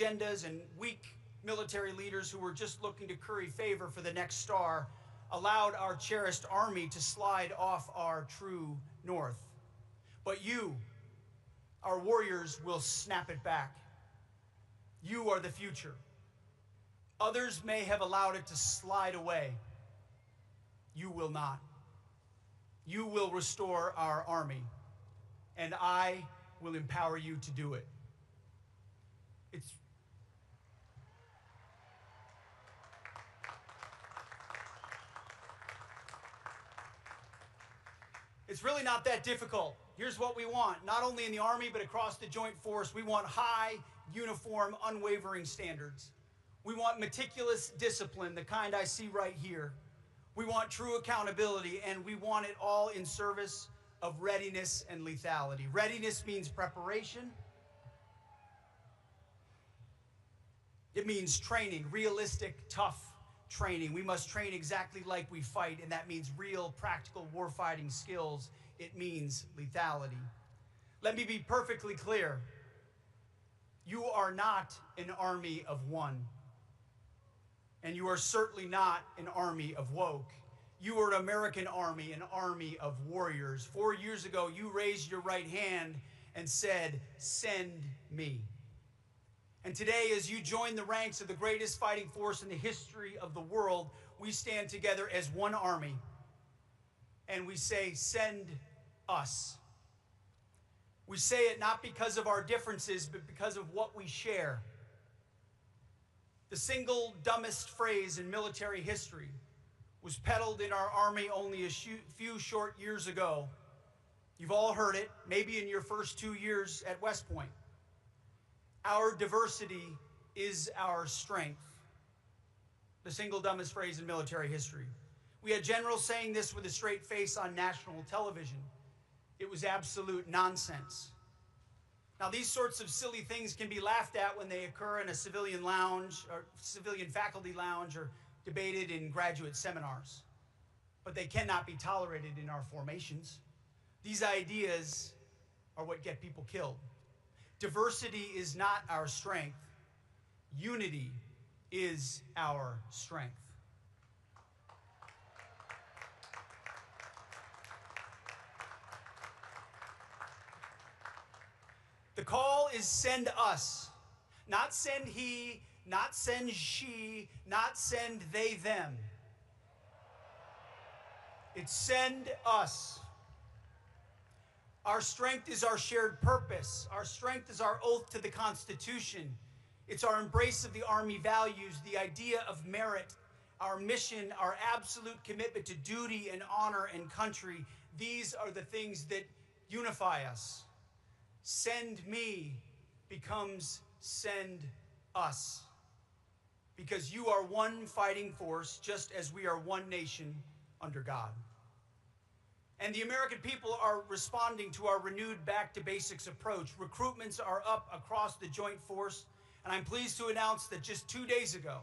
agendas and weak military leaders who were just looking to curry favor for the next star allowed our cherished army to slide off our true north. But you, our warriors, will snap it back. You are the future. Others may have allowed it to slide away. You will not. You will restore our army, and I will empower you to do it. It's really not that difficult. Here's what we want, not only in the Army, but across the Joint Force. We want high, uniform, unwavering standards. We want meticulous discipline, the kind I see right here. We want true accountability, and we want it all in service of readiness and lethality. Readiness means preparation. It means training, realistic, tough training. We must train exactly like we fight, and that means real, practical warfighting skills. It means lethality. Let me be perfectly clear. You are not an army of one, and you are certainly not an army of woke. You are an American army, an army of warriors. 4 years ago, you raised your right hand and said, "Send me." And today, as you join the ranks of the greatest fighting force in the history of the world, we stand together as one army, and we say, "Send us." We say it not because of our differences, but because of what we share. The single dumbest phrase in military history was peddled in our army only a few short years ago. You've all heard it, maybe in your first 2 years at West Point. Our diversity is our strength. The single dumbest phrase in military history. We had generals saying this with a straight face on national television. It was absolute nonsense. Now, these sorts of silly things can be laughed at when they occur in a civilian lounge or civilian faculty lounge or debated in graduate seminars, but they cannot be tolerated in our formations. These ideas are what get people killed. Diversity is not our strength. Unity is our strength. The call is send us, not send he, not send she, not send they, them. It's send us. Our strength is our shared purpose. Our strength is our oath to the Constitution. It's our embrace of the Army values, the idea of merit, our mission, our absolute commitment to duty and honor and country. These are the things that unify us. Send me becomes send us. Because you are one fighting force, just as we are one nation under God. And the American people are responding to our renewed back-to-basics approach. Recruitments are up across the Joint Force, and I'm pleased to announce that just 2 days ago,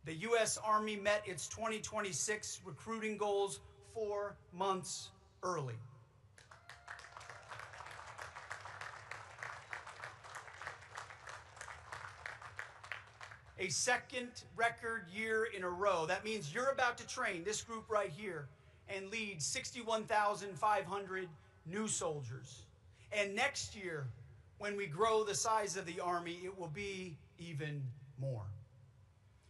the U.S. Army met its 2026 recruiting goals 4 months early. A second record year in a row. That means you're about to train this group right here and lead 61,500 new soldiers. And next year, when we grow the size of the Army, it will be even more.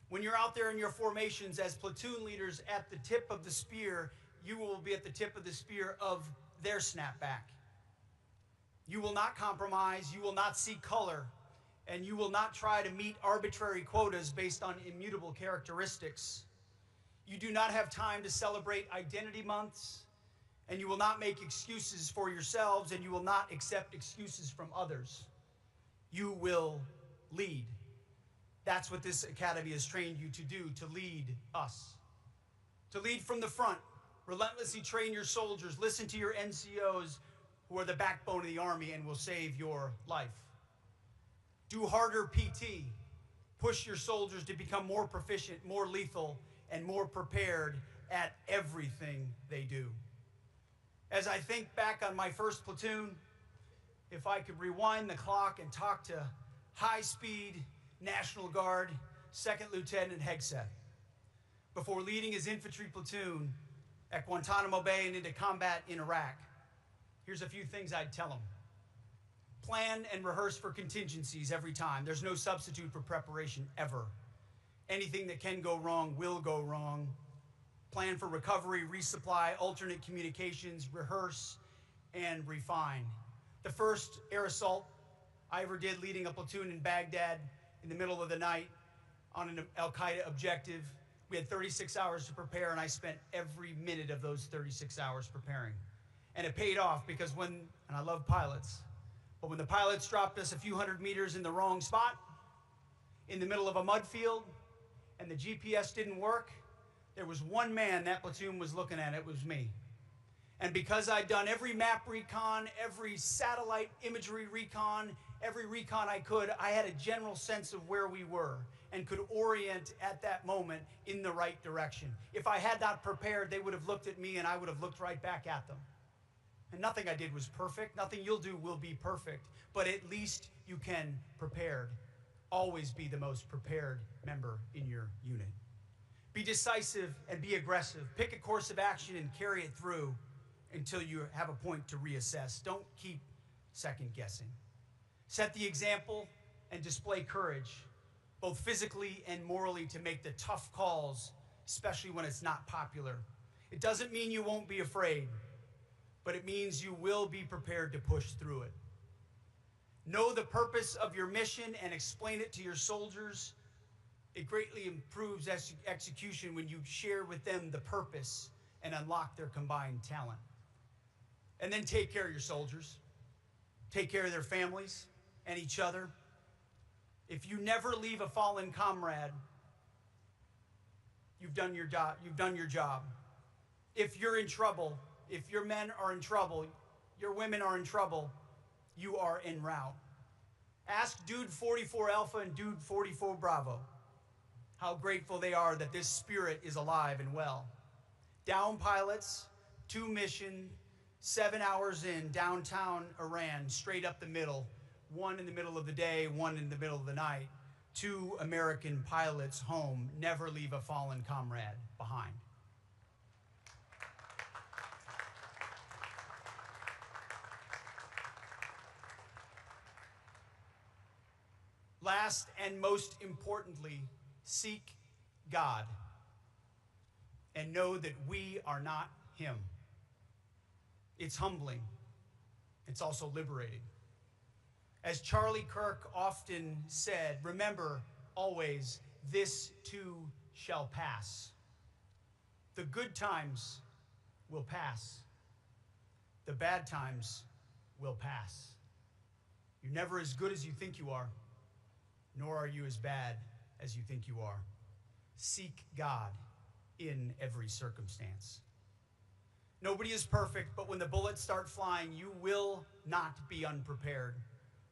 When you're out there in your formations as platoon leaders at the tip of the spear, you will be at the tip of the spear of their snapback. You will not compromise, you will not see color, and you will not try to meet arbitrary quotas based on immutable characteristics. You do not have time to celebrate identity months, and you will not make excuses for yourselves, and you will not accept excuses from others. You will lead. That's what this academy has trained you to do, to lead us. To lead from the front, relentlessly train your soldiers, listen to your NCOs who are the backbone of the Army and will save your life. Do harder PT. Push your soldiers to become more proficient, more lethal, and more prepared at everything they do. As I think back on my first platoon, if I could rewind the clock and talk to high-speed National Guard, 2nd Lieutenant Hegseth. Before leading his infantry platoon at Guantanamo Bay and into combat in Iraq, here's a few things I'd tell him. Plan and rehearse for contingencies every time. There's no substitute for preparation ever. Anything that can go wrong will go wrong. Plan for recovery, resupply, alternate communications, rehearse, and refine. The first air assault I ever did, leading a platoon in Baghdad in the middle of the night on an al-Qaeda objective, we had 36 hours to prepare, and I spent every minute of those 36 hours preparing. And it paid off because and I love pilots, but when the pilots dropped us a few hundred meters in the wrong spot, in the middle of a mud field, and the GPS didn't work, there was one man that platoon was looking at. It was me. And because I'd done every map recon, every satellite imagery recon, every recon I could, I had a general sense of where we were and could orient at that moment in the right direction. If I had not prepared, they would have looked at me and I would have looked right back at them. And nothing I did was perfect. Nothing you'll do will be perfect. But at least you can prepared. Always be the most prepared member in your unit. Be decisive and be aggressive. Pick a course of action and carry it through until you have a point to reassess. Don't keep second guessing. Set the example and display courage, both physically and morally, to make the tough calls, especially when it's not popular. It doesn't mean you won't be afraid, but it means you will be prepared to push through it. Know the purpose of your mission and explain it to your soldiers. It greatly improves execution when you share with them the purpose and unlock their combined talent. And then take care of your soldiers. Take care of their families and each other. If you never leave a fallen comrade, you've done your job. You've done your job. If you're in trouble, if your men are in trouble, your women are in trouble, you are en route. Ask Dude 44 Alpha and Dude 44 Bravo how grateful they are that this spirit is alive and well. Down pilots, 2 mission, 7 hours in, downtown Iran, straight up the middle, 1 in the middle of the day, 1 in the middle of the night. 2 American pilots home. Never leave a fallen comrade behind. Last and most importantly, seek God and know that we are not him. It's humbling. It's also liberating. As Charlie Kirk often said, remember always, this too shall pass. The good times will pass. The bad times will pass. You're never as good as you think you are, nor are you as bad as you think you are. Seek God in every circumstance. Nobody is perfect, but when the bullets start flying, you will not be unprepared.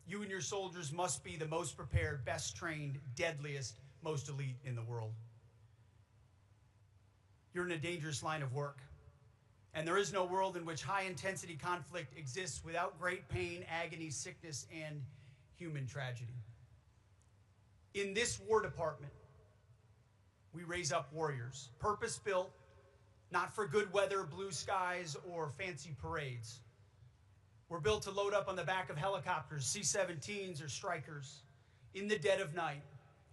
You and your soldiers must be the most prepared, best trained, deadliest, most elite in the world. You're in a dangerous line of work, and there is no world in which high-intensity conflict exists without great pain, agony, sickness, and human tragedy. In this War Department, we raise up warriors, purpose-built, not for good weather, blue skies, or fancy parades. We're built to load up on the back of helicopters, C-17s or Strykers, in the dead of night,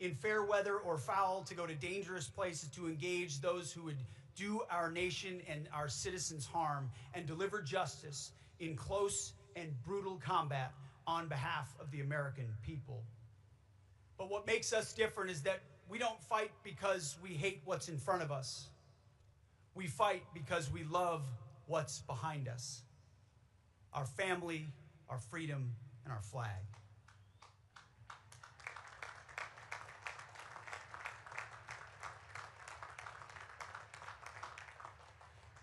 in fair weather or foul, to go to dangerous places to engage those who would do our nation and our citizens harm, and deliver justice in close and brutal combat on behalf of the American people. But what makes us different is that we don't fight because we hate what's in front of us. We fight because we love what's behind us. Our family, our freedom, and our flag.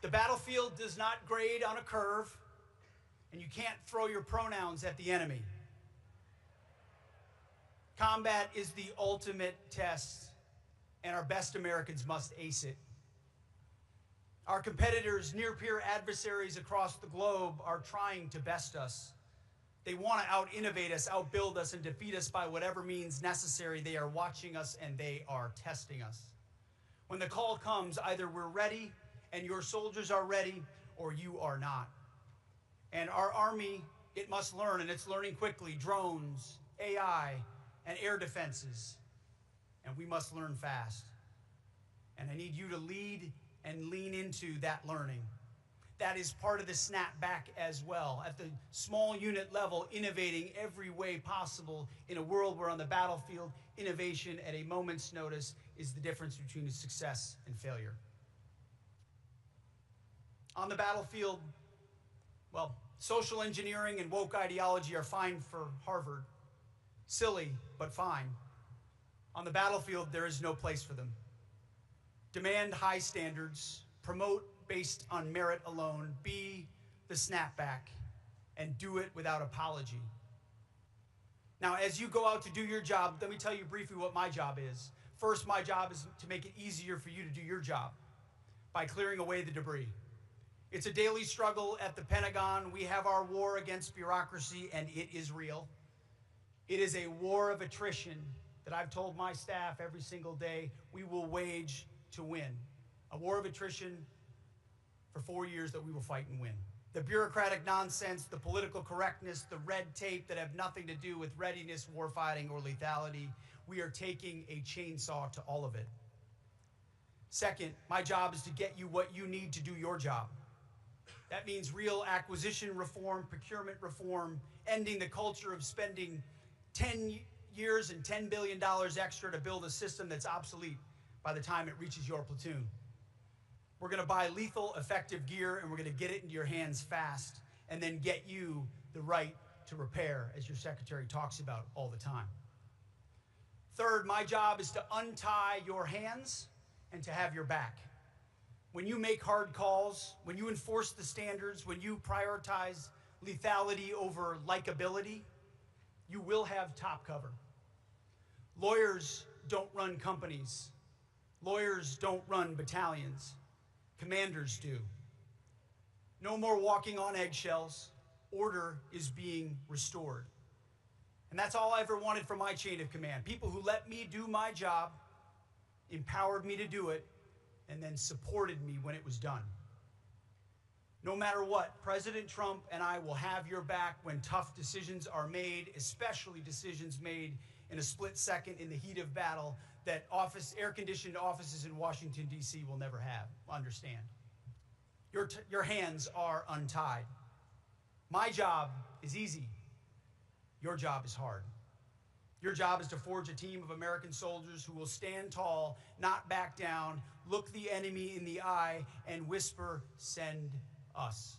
The battlefield does not grade on a curve, and you can't throw your pronouns at the enemy. Combat is the ultimate test, and our best Americans must ace it. Our competitors, near-peer adversaries across the globe, are trying to best us. They want to out-innovate us, outbuild us, and defeat us by whatever means necessary. They are watching us and they are testing us. When the call comes, either we're ready and your soldiers are ready, or you are not. And our army, it must learn, and it's learning quickly, drones, AI, and air defenses. And we must learn fast. And I need you to lead and lean into that learning. That is part of the snapback as well. At the small unit level, innovating every way possible in a world where on the battlefield, innovation at a moment's notice is the difference between success and failure. On the battlefield, well, social engineering and woke ideology are fine for Harvard. Silly, but fine. On the battlefield, there is no place for them. Demand high standards, promote based on merit alone, be the snapback, and do it without apology. Now, as you go out to do your job, let me tell you briefly what my job is. First, my job is to make it easier for you to do your job by clearing away the debris. It's a daily struggle at the Pentagon. We have our war against bureaucracy, and it is real. It is a war of attrition that I've told my staff every single day we will wage to win. A war of attrition for 4 years that we will fight and win. The bureaucratic nonsense, the political correctness, the red tape that have nothing to do with readiness, warfighting, or lethality, we are taking a chainsaw to all of it. Second, my job is to get you what you need to do your job. That means real acquisition reform, procurement reform, ending the culture of spending 10 years and $10 billion extra to build a system that's obsolete by the time it reaches your platoon. We're going to buy lethal, effective gear, and we're going to get it into your hands fast, and then get you the right to repair, as your secretary talks about all the time. Third, my job is to untie your hands and to have your back. When you make hard calls, when you enforce the standards, when you prioritize lethality over likability, you will have top cover. Lawyers don't run companies. Lawyers don't run battalions. Commanders do. No more walking on eggshells. Order is being restored. And that's all I ever wanted from my chain of command. People who let me do my job, empowered me to do it, and then supported me when it was done. No matter what, President Trump and I will have your back when tough decisions are made, especially decisions made in a split second in the heat of battle that air-conditioned offices in Washington, D.C. will never understand. Your hands are untied. My job is easy. Your job is hard. Your job is to forge a team of American soldiers who will stand tall, not back down, look the enemy in the eye, and whisper, "Send us."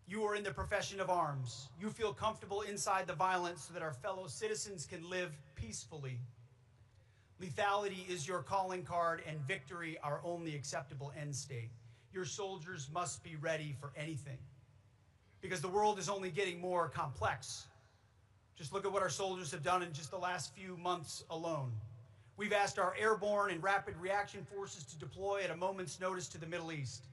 You are in the profession of arms. You feel comfortable inside the violence so that our fellow citizens can live peacefully. Lethality is your calling card, and victory our only acceptable end state. Your soldiers must be ready for anything, because the world is only getting more complex. Just look at what our soldiers have done in just the last few months alone. We've asked our airborne and rapid reaction forces to deploy at a moment's notice to the Middle East,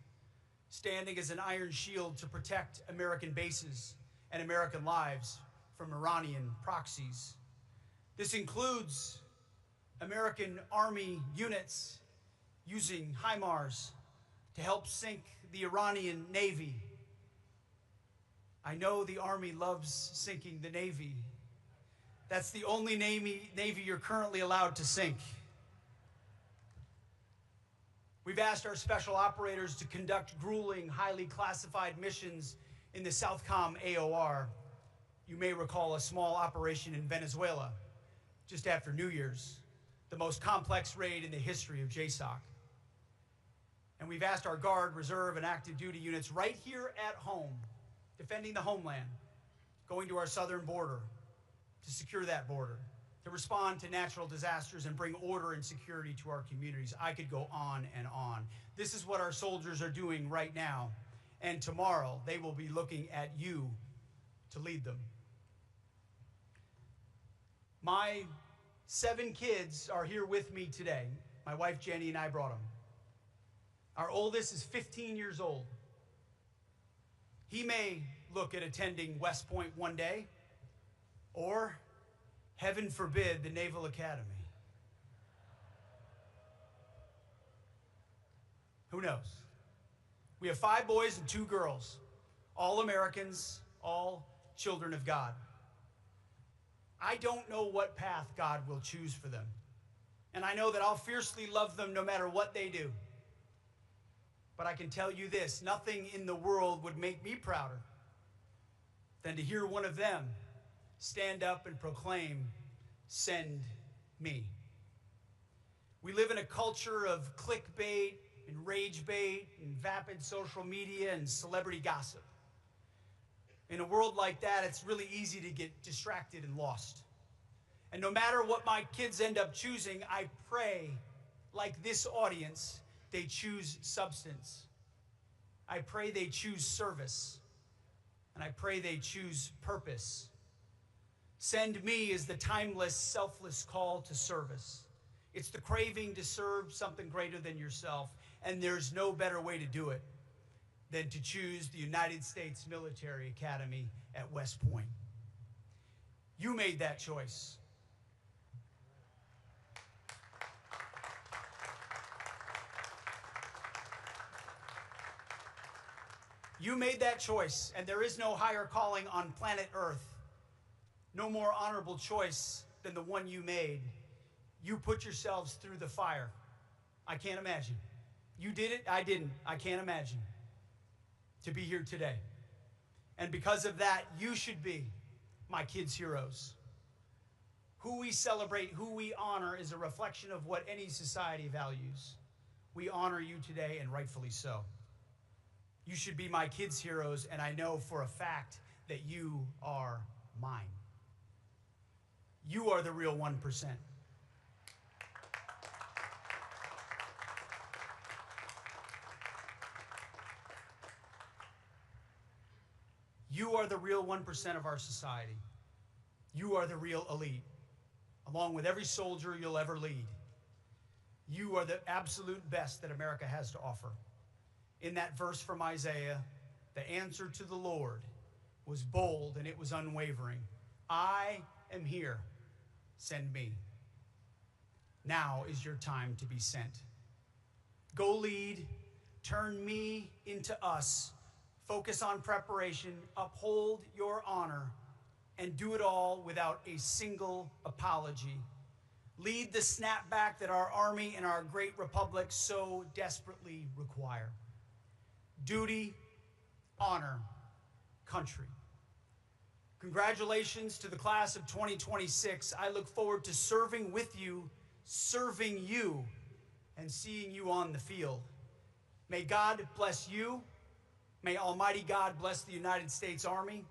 standing as an iron shield to protect American bases and American lives from Iranian proxies. This includes American Army units using HIMARS to help sink the Iranian Navy. I know the Army loves sinking the Navy. That's the only Navy you're currently allowed to sink. We've asked our special operators to conduct grueling, highly classified missions in the Southcom AOR. You may recall a small operation in Venezuela just after New Year's, the most complex raid in the history of JSOC. And we've asked our Guard, Reserve, and active duty units right here at home, defending the homeland, going to our southern border, to secure that border, to respond to natural disasters and bring order and security to our communities. I could go on and on. This is what our soldiers are doing right now, and tomorrow they will be looking at you to lead them. My 7 kids are here with me today. My wife Jenny and I brought them. Our oldest is 15 years old. He may look at attending West Point one day, or, heaven forbid, the Naval Academy. Who knows? We have 5 boys and 2 girls, all Americans, all children of God. I don't know what path God will choose for them. And I know that I'll fiercely love them no matter what they do. But I can tell you this, nothing in the world would make me prouder than to hear one of them stand up and proclaim, "Send me." We live in a culture of clickbait and rage bait and vapid social media and celebrity gossip. In a world like that, it's really easy to get distracted and lost. And no matter what my kids end up choosing, I pray, like this audience, they choose substance. I pray they choose service. And I pray they choose purpose. Send me is the timeless, selfless call to service. It's the craving to serve something greater than yourself. And there's no better way to do it than to choose the United States Military Academy at West Point. You made that choice. You made that choice, and there is no higher calling on planet Earth, no more honorable choice than the one you made. You put yourselves through the fire. I can't imagine. You did it, I didn't. I can't imagine to be here today. And because of that, you should be my kids' heroes. Who we celebrate, who we honor is a reflection of what any society values. We honor you today, and rightfully so. You should be my kids' heroes, and I know for a fact that you are mine. You are the real 1%. You are the real 1% of our society. You are the real elite, along with every soldier you'll ever lead. You are the absolute best that America has to offer. In that verse from Isaiah, the answer to the Lord was bold and it was unwavering. I am here. Send me. Now is your time to be sent. Go lead. Turn me into us. Focus on preparation. Uphold your honor. And do it all without a single apology. Lead the snapback that our Army and our great republic so desperately require. Duty, honor, country. Congratulations to the class of 2026. I look forward to serving with you, serving you, and seeing you on the field. May God bless you. May Almighty God bless the United States Army.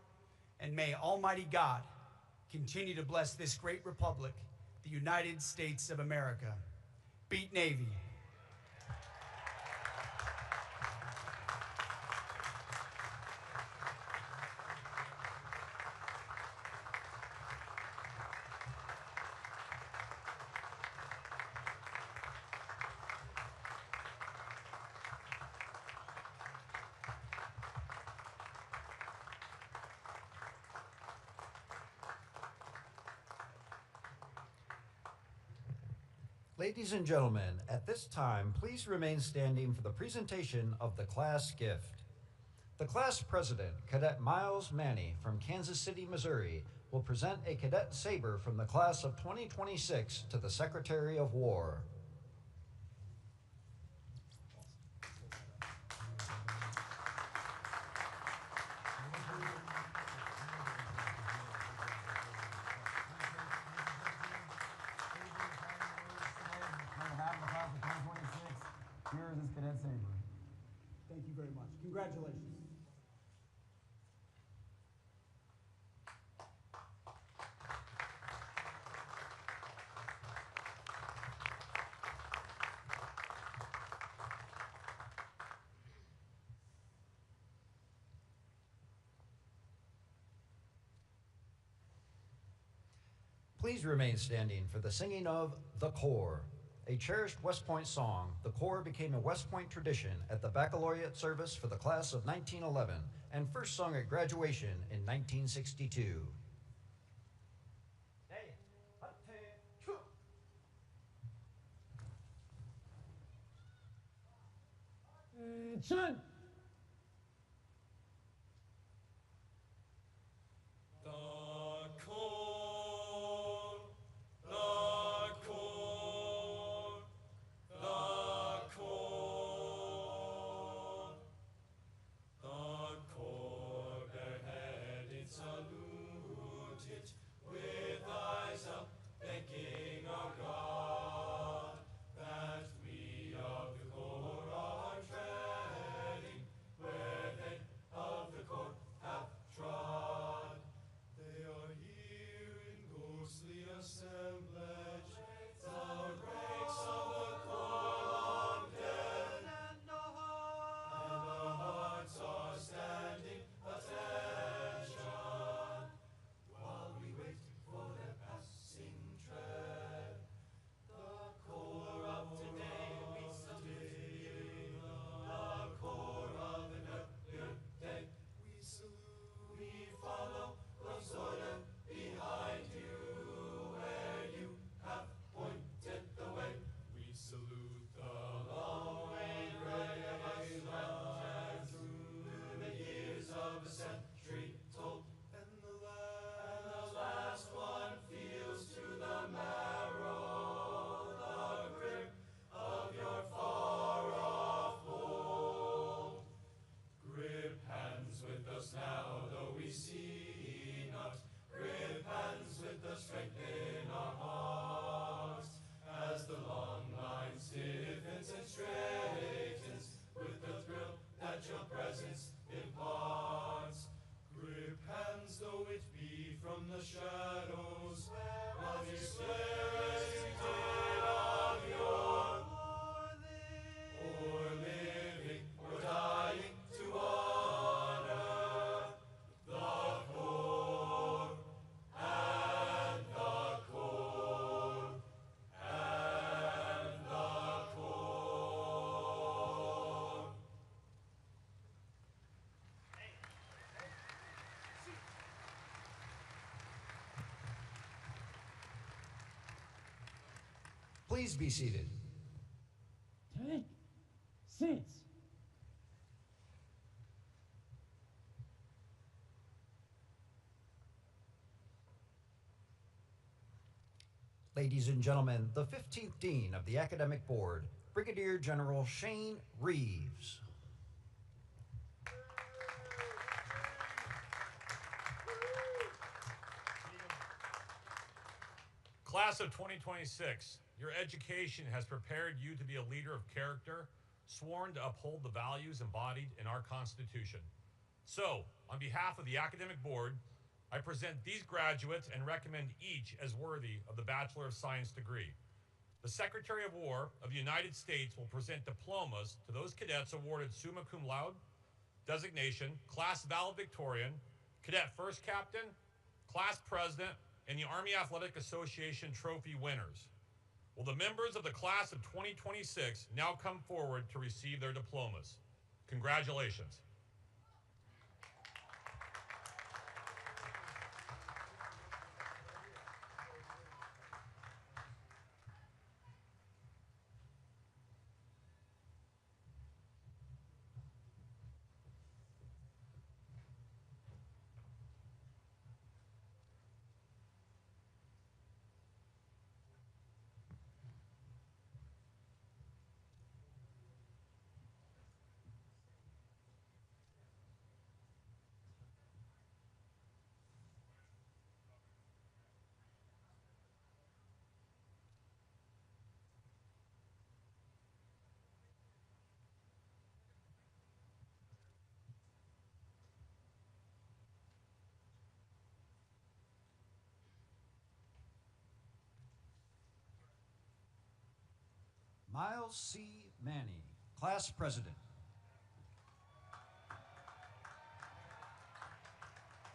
And may Almighty God continue to bless this great republic, the United States of America. Beat Navy. Ladies and gentlemen, at this time, please remain standing for the presentation of the class gift. The class president, Cadet Miles Manny from Kansas City, Missouri, will present a cadet saber from the class of 2026 to the Secretary of War. Here is this cadet saber. Thank you very much. Congratulations. Please remain standing for the singing of The Corps. A cherished West Point song, The Corps became a West Point tradition at the baccalaureate service for the class of 1911 and first sung at graduation in 1962. Attention! Please be seated. Take seats. Ladies and gentlemen, the 15th Dean of the Academic Board, Brigadier General Shane Reeves. Class of 2026, your education has prepared you to be a leader of character, sworn to uphold the values embodied in our Constitution. So, on behalf of the Academic Board, I present these graduates and recommend each as worthy of the Bachelor of Science degree. The Secretary of War of the United States will present diplomas to those cadets awarded summa cum laude, designation, class valedictorian, cadet first captain, class president, and the Army Athletic Association trophy winners. Will the members of the class of 2026 now come forward to receive their diplomas? Congratulations. Miles C. Manny, Class President.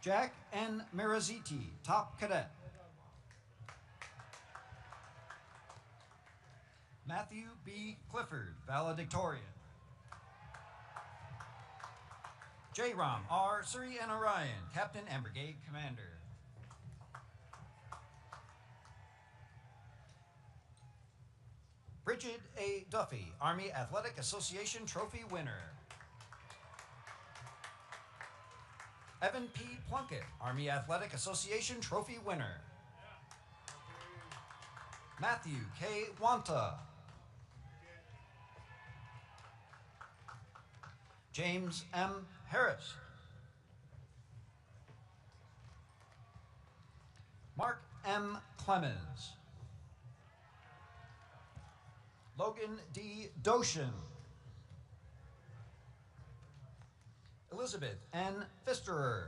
Jack N. Maraziti, Top Cadet. Matthew B. Clifford, Valedictorian. J-Rom R. Suri and Orion, Captain and Brigade Commander. Bridget A. Duffy, Army Athletic Association Trophy winner. Evan P. Plunkett, Army Athletic Association Trophy winner. Matthew K. Wanta. James M. Harris. Mark M. Clemens. Logan D. Doshin. Elizabeth N. Pfisterer.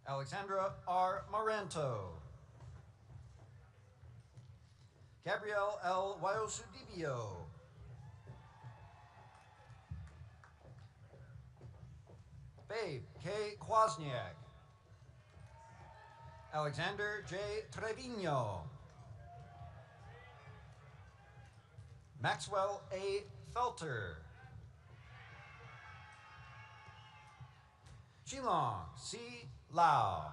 Alexandra R. Maranto. Gabrielle L. Wayosudibio. Babe K. Kwasniak. Alexander J. Trevino. Maxwell A. Felter. Shilong C. Lau.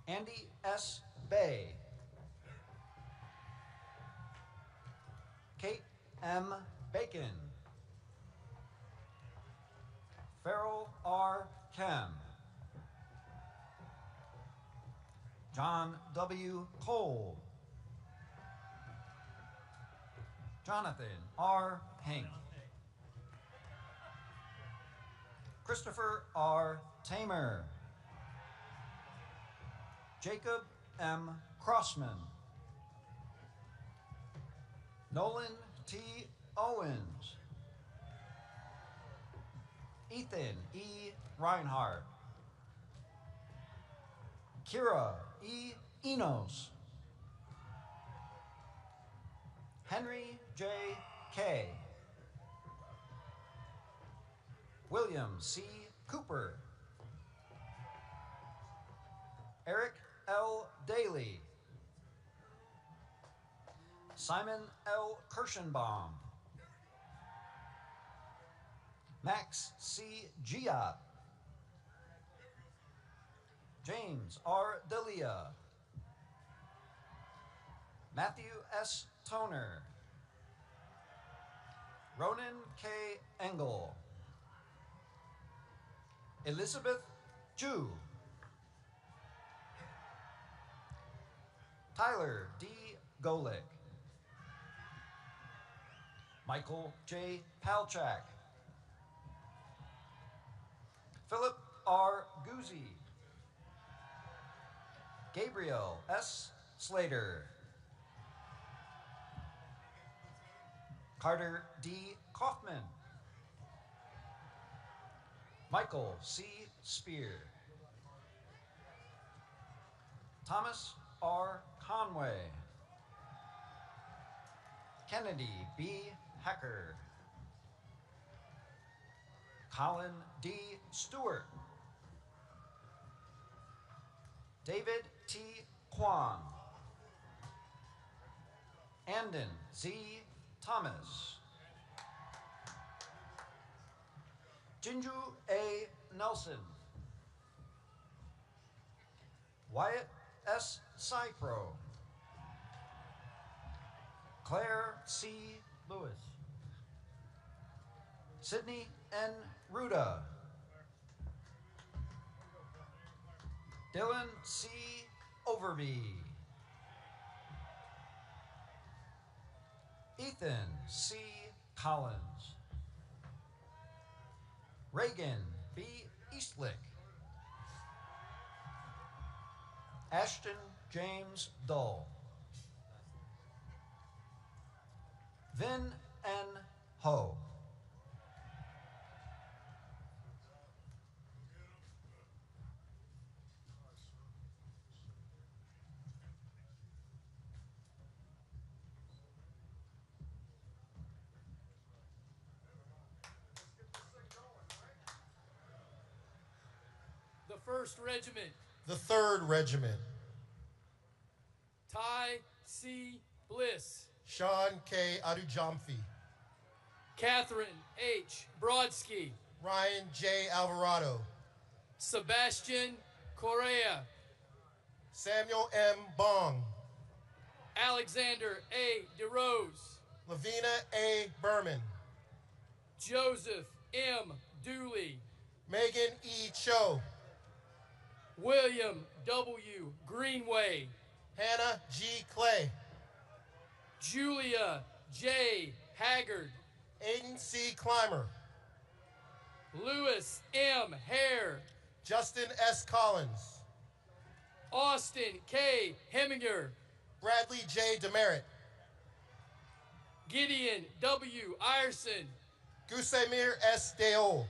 Andy S. Bay. Kate M. Bacon. Farrell R. Kem. John W. Cole. Jonathan R. Hink. Christopher R. Tamer. Jacob M. Crossman. Nolan T. Owens. Ethan E. Reinhardt. Kira E. Enos. Henry J. K. William C. Cooper. Eric L. Daly. Simon L. Kirschenbaum. Max C. Giat. James R. Delia. Matthew S. Toner. Ronan K. Engel. Elizabeth Ju. Tyler D. Golick. Michael J. Palchak. Philip R. Guzzi. Gabriel S. Slater. Carter D. Kaufman. Michael C. Spear. Thomas R. Conway. Kennedy B. Hacker. Colin D. Stewart. David T. Kwan. Andon Z. Thomas. Jinju A. Nelson. Wyatt S. Cypro. Claire C. Lewis. Sydney N. Ruda. Dylan C. Overby. Ethan C. Collins. Reagan B. Eastlick. Ashton James Dull. Vin N. Ho. The 1st Regiment. The 3rd Regiment. Ty C. Bliss. Sean K. Adujamfi. Catherine H. Brodsky, Ryan J. Alvarado, Sebastian Correa, Samuel M. Bong, Alexander A. DeRose, Lavina A. Berman, Joseph M. Dooley, Megan E. Cho, William W. Greenway, Hannah G. Clay, Julia J. Haggard, Aiden C. Clymer, Lewis M. Hare, Justin S. Collins, Austin K. Heminger, Bradley J. Demerit, Gideon W. Ierson, Gusemir S. Deol,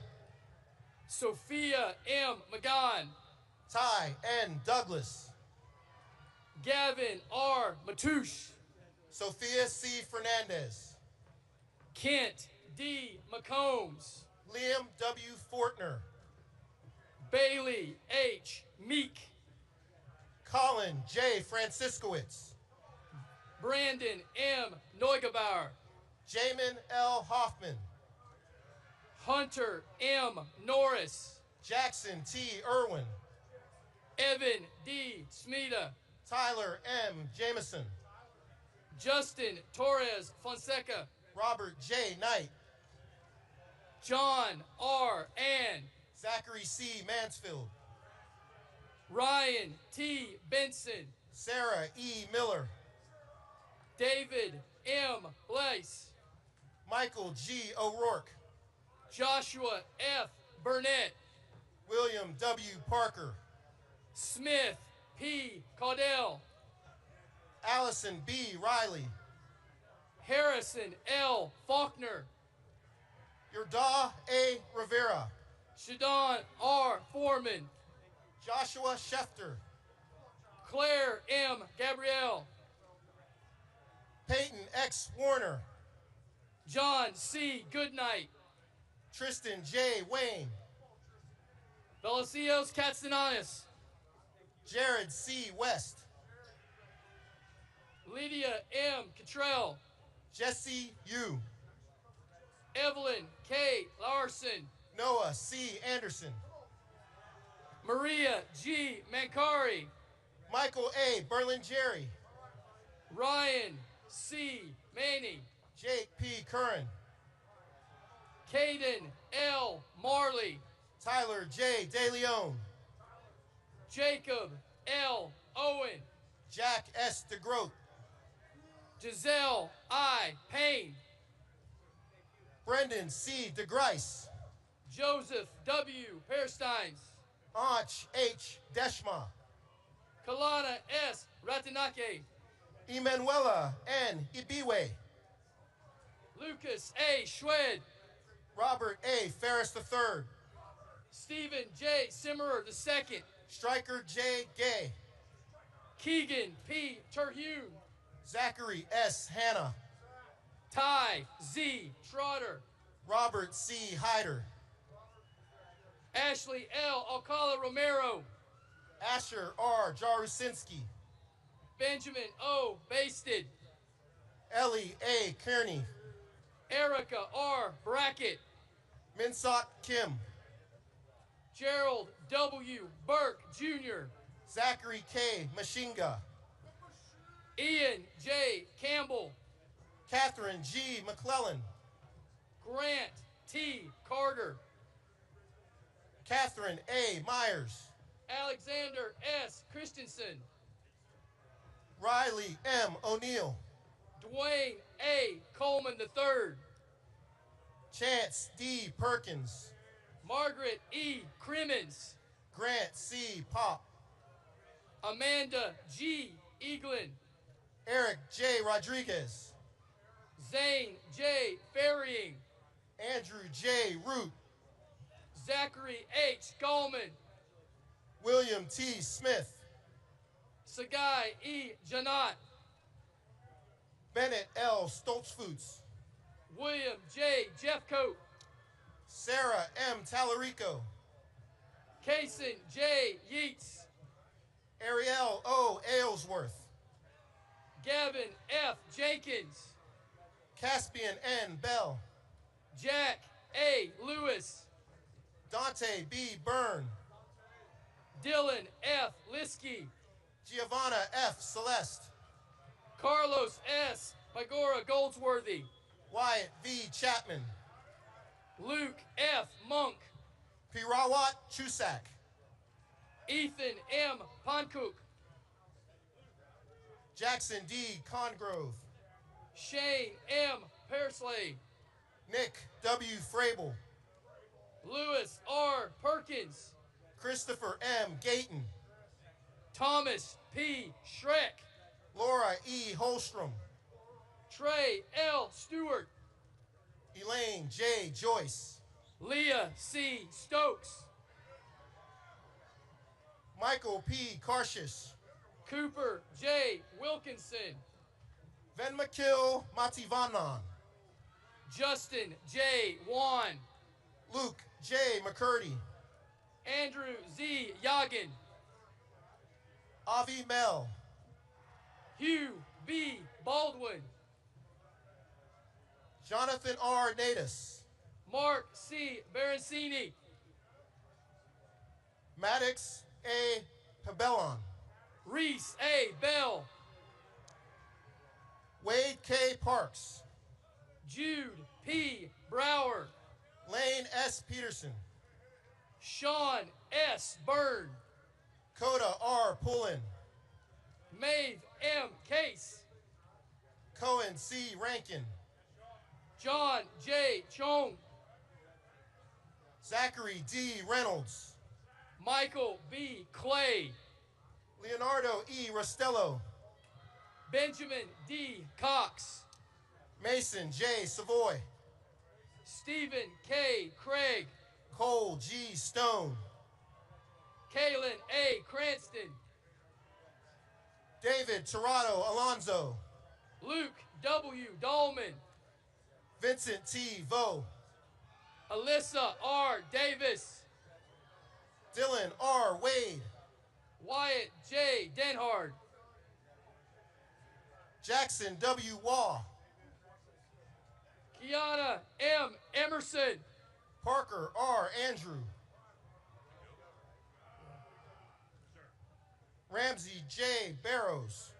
Sophia M. McGon, Ty N. Douglas, Gavin R. Matouche, Sophia C. Fernandez, Kent D. McCombs, Liam W. Fortner, Bailey H. Meek, Colin J. Franciscowitz, Brandon M. Neugebauer, Jamin L. Hoffman, Hunter M. Norris, Jackson T. Irwin, Evan D. Smeda, Tyler M. Jameson, Justin Torres Fonseca, Robert J. Knight, John R. Ann, Zachary C. Mansfield, Ryan T. Benson, Sarah E. Miller, David M. Blaise, Michael G. O'Rourke, Joshua F. Burnett, William W. Parker, Smith P. Caudell, Allison B. Riley, Harrison L. Faulkner, Yurda A. Rivera, Shadon R. Foreman, Joshua Schefter, Claire M. Gabrielle, Peyton X. Warner, John C. Goodnight, Tristan J. Wayne, Velocios Katsinanis, Jared C. West, Lydia M. Cottrell, Jesse U. Evelyn K. Larson, Noah C. Anderson, Maria G. Mancari, Michael A. Berlingeri, Ryan C. Maney, Jake P. Curran, Caden L. Marley, Tyler J. DeLeon, Jacob L. Owen, Jack S. DeGroat, Giselle I. Payne, Brendan C. DeGrice, Joseph W. Persteins, Anch H. Deshma, Kalana S. Ratanake, Emanuela N. Ibiwe, Lucas A. Schwed, Robert A. Ferris III, Stephen J. Simmerer II, Stryker J. Gay, Keegan P. Terhune, Zachary S. Hanna, Ty Z. Trotter, Robert C. Hyder, Ashley L. Alcala Romero, Asher R. Jarusinski, Benjamin O. Basted, Ellie A. Kearney, Erica R. Brackett, Minsot Kim, Gerald W. Burke Jr., Zachary K. Mashinga, Ian J. Campbell, Catherine G. McClellan, Grant T. Carter, Catherine A. Myers, Alexander S. Christensen, Riley M. O'Neill, Dwayne A. Coleman III, Chance D. Perkins, Margaret E. Crimmins, Grant C. Pop, Amanda G. Eaglin, Eric J. Rodriguez, Zane J. Ferrying, Andrew J. Root, Zachary H. Gallman, William T. Smith, Sagai E. Janot, Bennett L. Stoltzfoots, William J. Jeffcoat, Sarah M. Tallarico, Kason J. Yeats, Ariel O. Aylesworth, Gavin F. Jenkins, Caspian N. Bell, Jack A. Lewis, Dante B. Byrne, Dylan F. Liskey, Giovanna F. Celeste, Carlos S. Pagora Goldsworthy, Wyatt V. Chapman, Luke F. Monk, Pirawat Chusak, Ethan M. Pankuk, Jackson D. Congrove, Shane M. Persley, Nick W. Frable, Lewis R. Perkins, Christopher M. Gayton, Thomas P. Schreck, Laura E. Holstrom, Trey L. Stewart, Elaine J. Joyce, Leah C. Stokes, Michael P. Karshish, Cooper J. Wilkinson, Venmakil Mativanan, Justin J. Wan, Luke J. McCurdy, Andrew Z. Yagan, Avi Mel, Hugh B. Baldwin, Jonathan R. Natus, Mark C. Barancini, Maddox A. Pabellon, Reese A. Bell, Wade K. Parks, Jude P. Brower, Lane S. Peterson, Sean S. Byrne, Coda R. Pullen, Maeve M. Case, Cohen C. Rankin, John J. Chong, Zachary D. Reynolds, Michael B. Clay, Leonardo E. Rostello, Benjamin D. Cox, Mason J. Savoy, Stephen K. Craig, Cole G. Stone, Kaylin A. Cranston, David Tirado Alonzo, Luke W. Dahlman, Vincent T. Vo, Alyssa R. Davis, Dylan R. Wade, Wyatt J. Denhard, Jackson W. Waugh, Kiana M. Emerson, Parker R. Andrew, Ramsey J. Barrows,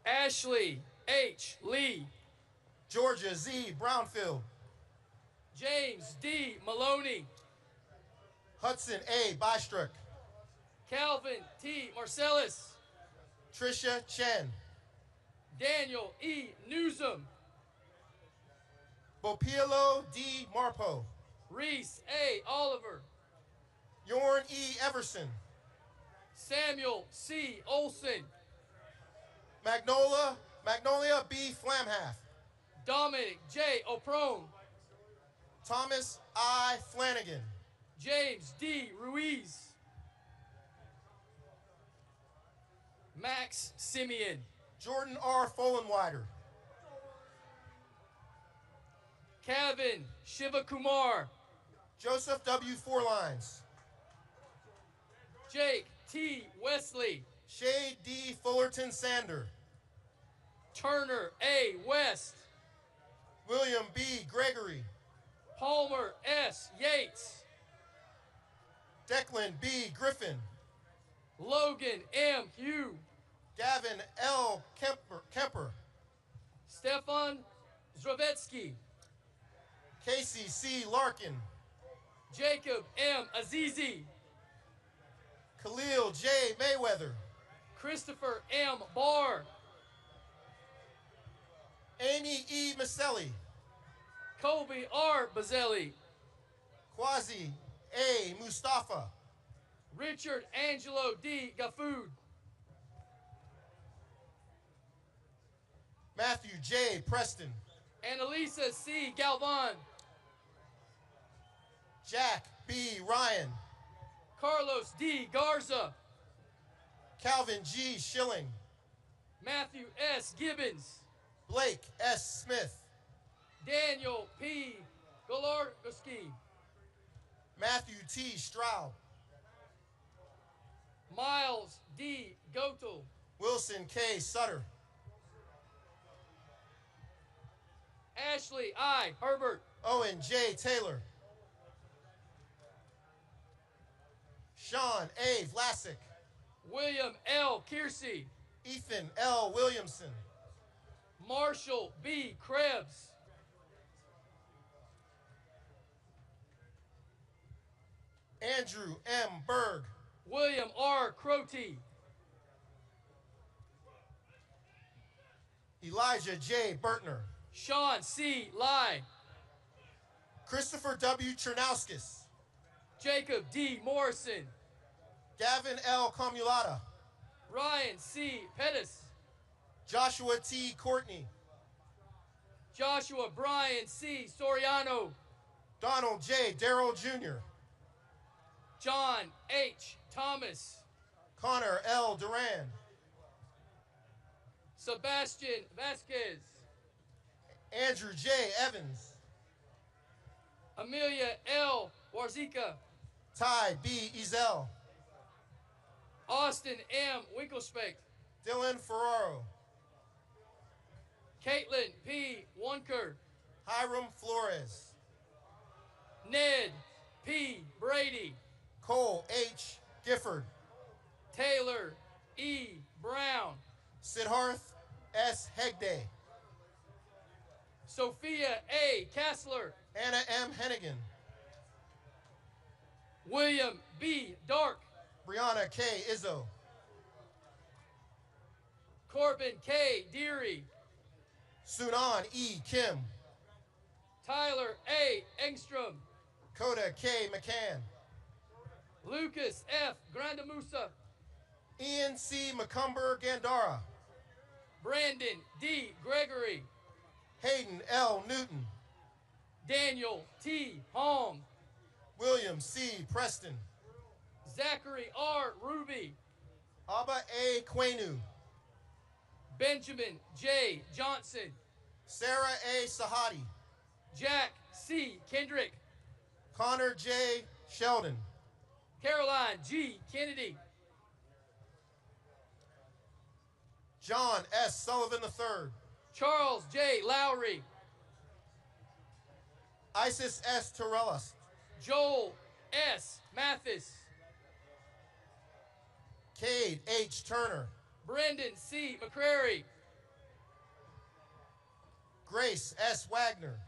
Ashley H. Lee, Georgia Z. Brownfield, James D. Maloney, Hudson A. Bystruck, Calvin T. Marcellus, Tricia Chen, Daniel E. Newsom, Bopielo D. Marpo, Reese A. Oliver, Yorn E. Everson, Samuel C. Olson, Magnolia B. Flamhalf, Dominic J. O'Prone, Thomas I. Flanagan, James D. Ruiz, Max Simeon, Jordan R. Folenwider, Kevin Shivakumar, Joseph W. Forlines, Jake T. Wesley, Shade D. Fullerton Sander, Turner A. West, William B. Gregory, Palmer S. Yates, Declan B. Griffin, Logan M. Hugh, Gavin L. Kemper, Stefan Zdrovetsky, Casey C. Larkin, Jacob M. Azizi, Khalil J. Mayweather, Christopher M. Barr, Amy E. Maselli, Colby R. Bazzelli, Quasi A. Mustafa, Richard Angelo D. Gafood, Matthew J. Preston. Annalisa C. Galvan. Jack B. Ryan. Carlos D. Garza. Calvin G. Schilling. Matthew S. Gibbons. Blake S. Smith. Daniel P. Golorski. Matthew T. Stroud. Miles D. Gotel. Wilson K. Sutter. Ashley I. Herbert. Owen J. Taylor. Sean A. Vlasic. William L. Kiersey. Ethan L. Williamson. Marshall B. Krebs. Andrew M. Berg. William R. Croty. Elijah J. Burtner. Sean C. Lai. Christopher W. Chernowskis. Jacob D. Morrison. Gavin L. Comulata. Ryan C. Pettis. Joshua T. Courtney. Joshua Brian C. Soriano. Donald J. Darrell Jr. John H. Thomas. Connor L. Duran. Sebastian Vasquez. Andrew J. Evans. Amelia L. Warzika. Ty B. Ezel. Austin M. Winkelspecht. Dylan Ferraro. Caitlin P. Wonker. Hiram Flores. Ned P. Brady. Cole H. Gifford. Taylor E. Brown. Siddharth S. Hegde. Sophia A. Kassler. Anna M. Hennigan. William B. Dark. Brianna K. Izzo. Corbin K. Deary. Sunan E. Kim. Tyler A. Engstrom. Coda K. McCann. Lucas F. Grandamusa. Ian C. McCumber Gandara. Brandon D. Gregory. Hayden L. Newton. Daniel T. Hong. William C. Preston. Zachary R. Ruby. Abba A. Quenu. Benjamin J. Johnson. Sarah A. Sahadi. Jack C. Kendrick. Connor J. Sheldon. Caroline G. Kennedy. John S. Sullivan III. Charles J. Lowry. Isis S. Torellis. Joel S. Mathis. Cade H. Turner. Brendan C. McCrary. Grace S. Wagner.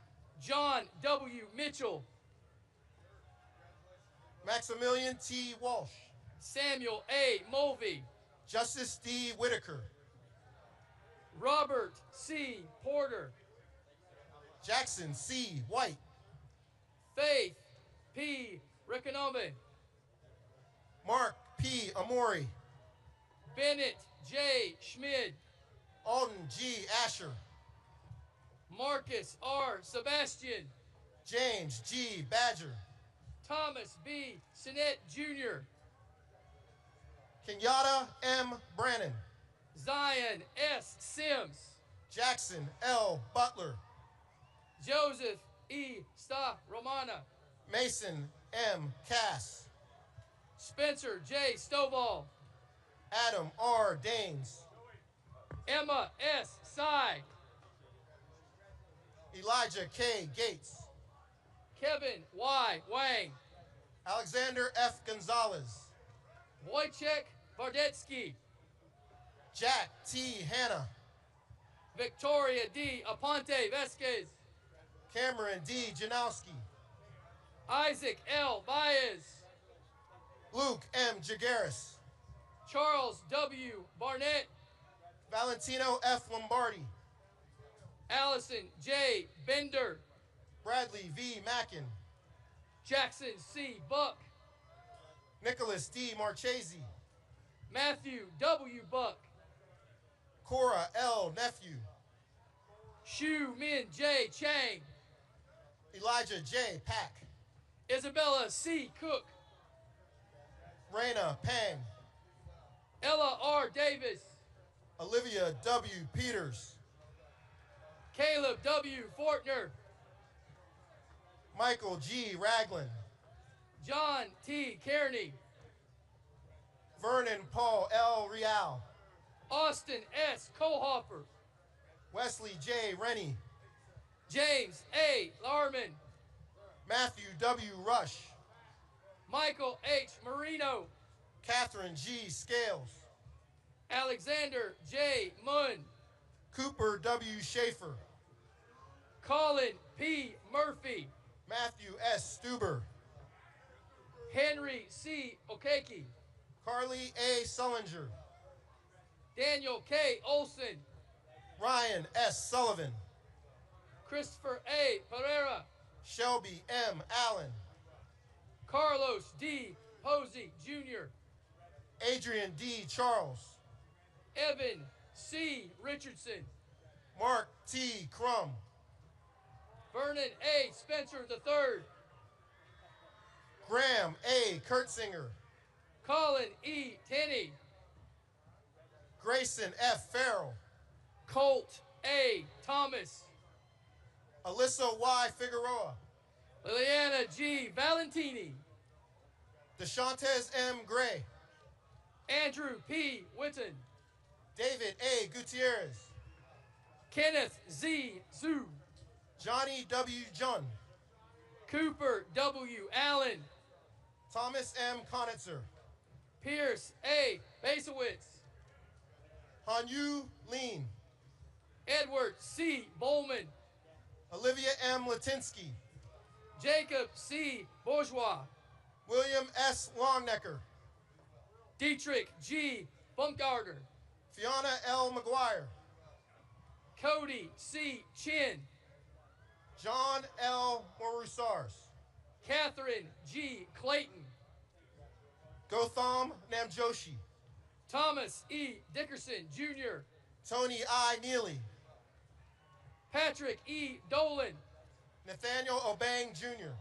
John W. Mitchell. Maximilian T. Walsh. Samuel A. Mulvey. Justice D. Whitaker. Robert C. Porter. Jackson C. White. Faith P. Rekonome. Mark P. Amori. Bennett J. Schmid. Alden G. Asher. Marcus R. Sebastian. James G. Badger. Thomas B. Sinet Jr. Kenyatta M. Brannon. Zion S. Sims. Jackson L. Butler. Joseph E. Sta Romana. Mason M. Cass. Spencer J. Stovall. Adam R. Danes. Emma S. Sy. Elijah K. Gates. Kevin Y. Wang. Alexander F. Gonzalez. Wojciech Vardetsky. Jack T. Hanna. Victoria D. Aponte Vesquez. Cameron D. Janowski. Isaac L. Baez. Luke M. Jagaris. Charles W. Barnett. Valentino F. Lombardi. Allison J. Bender. Bradley V. Mackin. Jackson C. Buck. Nicholas D. Marchese. Matthew W. Buck. Cora L. Nephew. Shu Min J. Chang. Elijah J. Pack. Isabella C. Cook. Raina Pang. Ella R. Davis. Olivia W. Peters. Caleb W. Fortner. Michael G. Ragland. John T. Kearney. Vernon Paul L. Real. Austin S. Kohlhofer. Wesley J. Rennie. James A. Larman. Matthew W. Rush. Michael H. Marino. Catherine G. Scales. Alexander J. Munn. Cooper W. Schaefer. Colin P. Murphy. Matthew S. Stuber. Henry C. Okeke. Carly A. Sullinger. Daniel K. Olson. Ryan S. Sullivan. Christopher A. Pereira. Shelby M. Allen. Carlos D. Posey Jr. Adrian D. Charles. Evan C. Richardson. Mark T. Crum. Vernon A. Spencer III. Graham A. Kurtzinger. Colin E. Tenney. Grayson F. Farrell. Colt A. Thomas. Alyssa Y. Figueroa. Liliana G. Valentini. DeShantez M. Gray. Andrew P. Witten. David A. Gutierrez. Kenneth Z. Zhu. Johnny W. Jun. Cooper W. Allen. Thomas M. Konitzer. Pierce A. Basowitz. Hanyu Lean. Edward C. Bowman. Olivia M. Latinsky. Jacob C. Bourgeois. William S. Longnecker. Dietrich G. Bumgarter. Fiona L. McGuire. Cody C. Chin. John L. Morusars. Catherine G. Clayton. Gotham Namjoshi. Thomas E. Dickerson Jr. Tony I. Neely. Patrick E. Dolan. Nathaniel Obang Jr.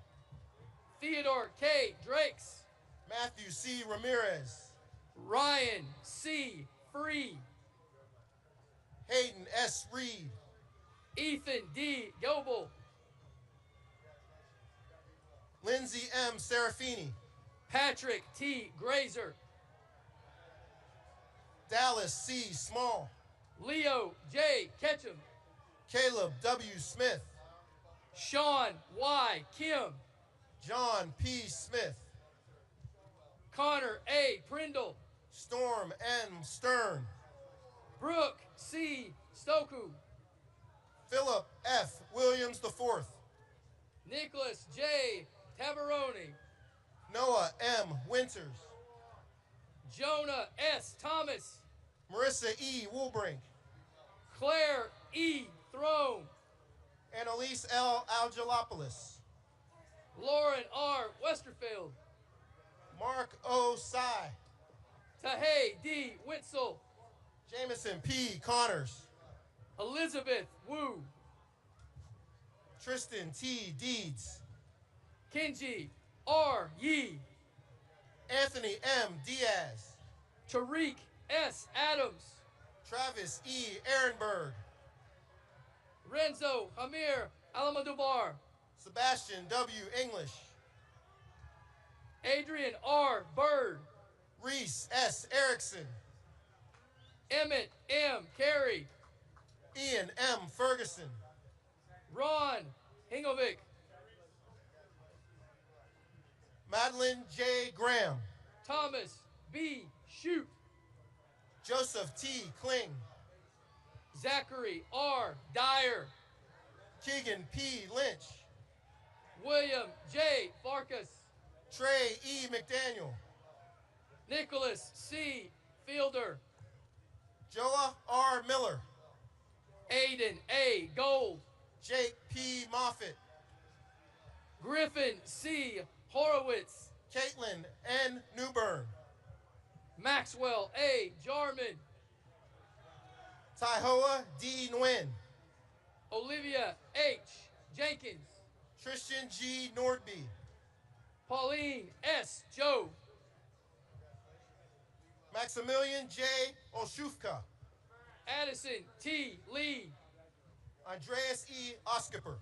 Theodore K. Drakes. Matthew C. Ramirez. Ryan C. Free. Hayden S. Reed. Ethan D. Goebel. Lindsay M. Serafini. Patrick T. Grazer. Dallas C. Small. Leo J. Ketchum. Caleb W. Smith. Sean Y. Kim. John P. Smith. Connor A. Prindle. Storm N. Stern. Brooke C. Stoku. Philip F. Williams IV. Nicholas J. Tabaroni. Noah M. Winters. Jonah S. Thomas. Marissa E. Woolbrink. Claire E. Throne. Annalise L. Algelopoulos. Lauren R. Westerfield. Mark O. Sy. Tahei D. Witzel. Jameson P. Connors. Elizabeth Wu. Tristan T. Deeds. Kenji R. Yee. Anthony M. Diaz. Tariq S. Adams. Travis E. Ehrenberg. Renzo Hamir Alamadubar. Sebastian W. English. Adrian R. Bird. Reese S. Erickson. Emmett M. Carey. Ian M. Ferguson. Ron Hingovic. Madeline J. Graham. Thomas B. Shute. Joseph T. Kling. Zachary R. Dyer. Keegan P. Lynch. William J. Farkas. Trey E. McDaniel. Nicholas C. Fielder. Joa R. Miller. Aiden A. Gold. Jake P. Moffitt. Griffin C. Horowitz. Caitlin N. Newburn. Maxwell A. Jarman. Taihoa D. Nguyen. Olivia H. Jenkins, Tristan G. Nordby, Pauline S. Joe, Maximilian J. Olshufka, Addison T. Lee, Andreas E. Oskipper,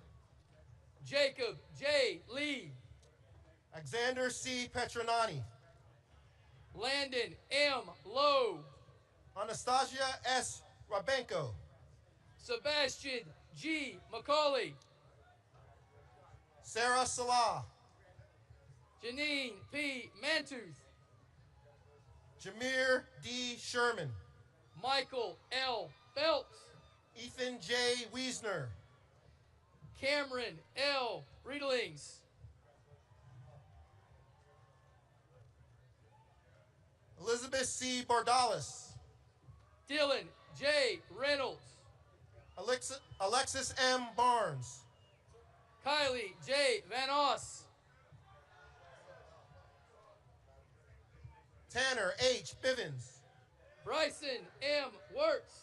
Jacob J. Lee, Alexander C. Petronani, Landon M. Lowe, Anastasia S. Rabenko, Sebastian G. McCauley, Sarah Salah, Janine P. Mantooth, Jameer D. Sherman, Michael L. Phelps, Ethan J. Wiesner, Cameron L. Riedlings, Elizabeth C. Bardalis, Dylan J. Reynolds, Alexis M. Barnes, Kylie J. Van Oss, Tanner H. Bivens, Bryson M. Wirtz,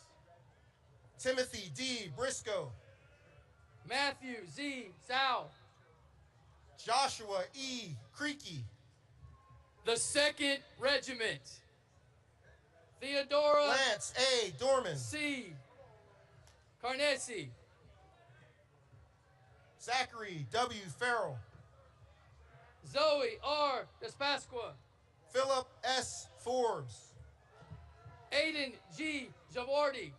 Timothy D. Briscoe, Matthew Z. Zhao, Joshua E. Creaky, the 2nd Regiment, Theodora Lance A. Dorman, C. Carnesi, Zachary W. Farrell, Zoe R. Despasqua, Philip S. Forbes, Aiden G. Javardi,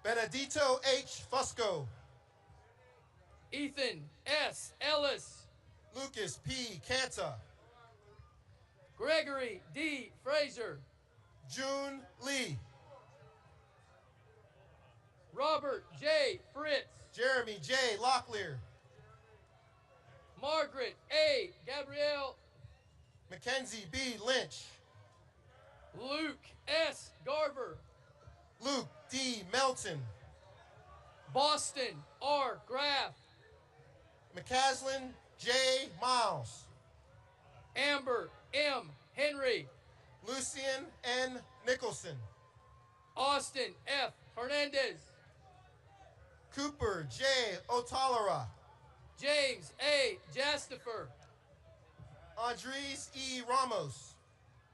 Benedito H. Fusco, Ethan S. Ellis, Lucas P. Canta, Gregory D. Fraser, June Lee, Robert J. Fritz, Jeremy J. Locklear, Margaret A. Gabrielle, Mackenzie B. Lynch, Luke S. Garver, Luke D. Melton, Boston R. Graff, McCaslin J. Miles, Amber M. Henry, Lucian N. Nicholson, Austin F. Hernandez, Cooper J. Otalara, James A. Jastifer, Andres E. Ramos,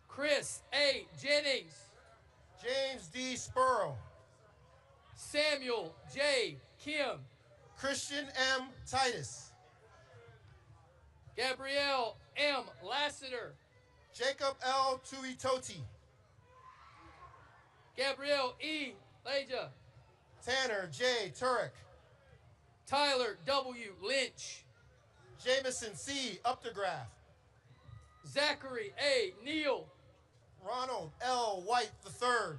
Chris A. Jennings, James D. Spurrow, Samuel J. Kim, Christian M. Titus, Gabrielle M. Lassiter, Jacob L. Tuitoti, Gabrielle E. Leja, Tanner J. Turek, Tyler W. Lynch, Jameson C. Updegraff, Zachary A. Neal, Ronald L. White III,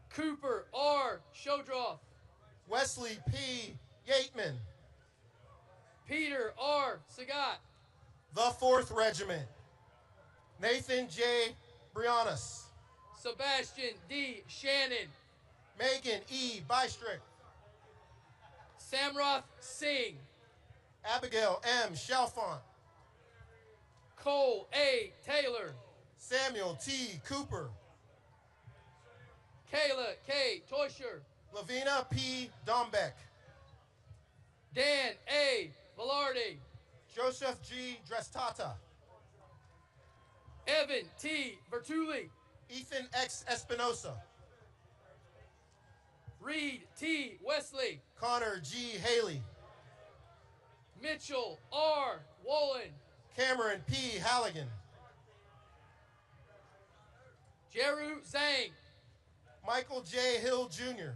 Cooper R. Shodroff, Wesley P. Yateman, Peter R. Sagat, the 4th Regiment, Nathan J. Brianas, Sebastian D. Shannon, Megan E. Bystrick, Samroth Singh, Abigail M. Chalfont, Cole A. Taylor, Samuel T. Cooper, Kayla K. Toysher, Lavina P. Dombeck, Dan A. Velarde, Joseph G. Drestata, Evan T. Bertulli, Ethan X. Espinosa, Reed T. Wesley, Connor G. Haley, Mitchell R. Wolin, Cameron P. Halligan, Jeru Zhang, Michael J. Hill Jr.,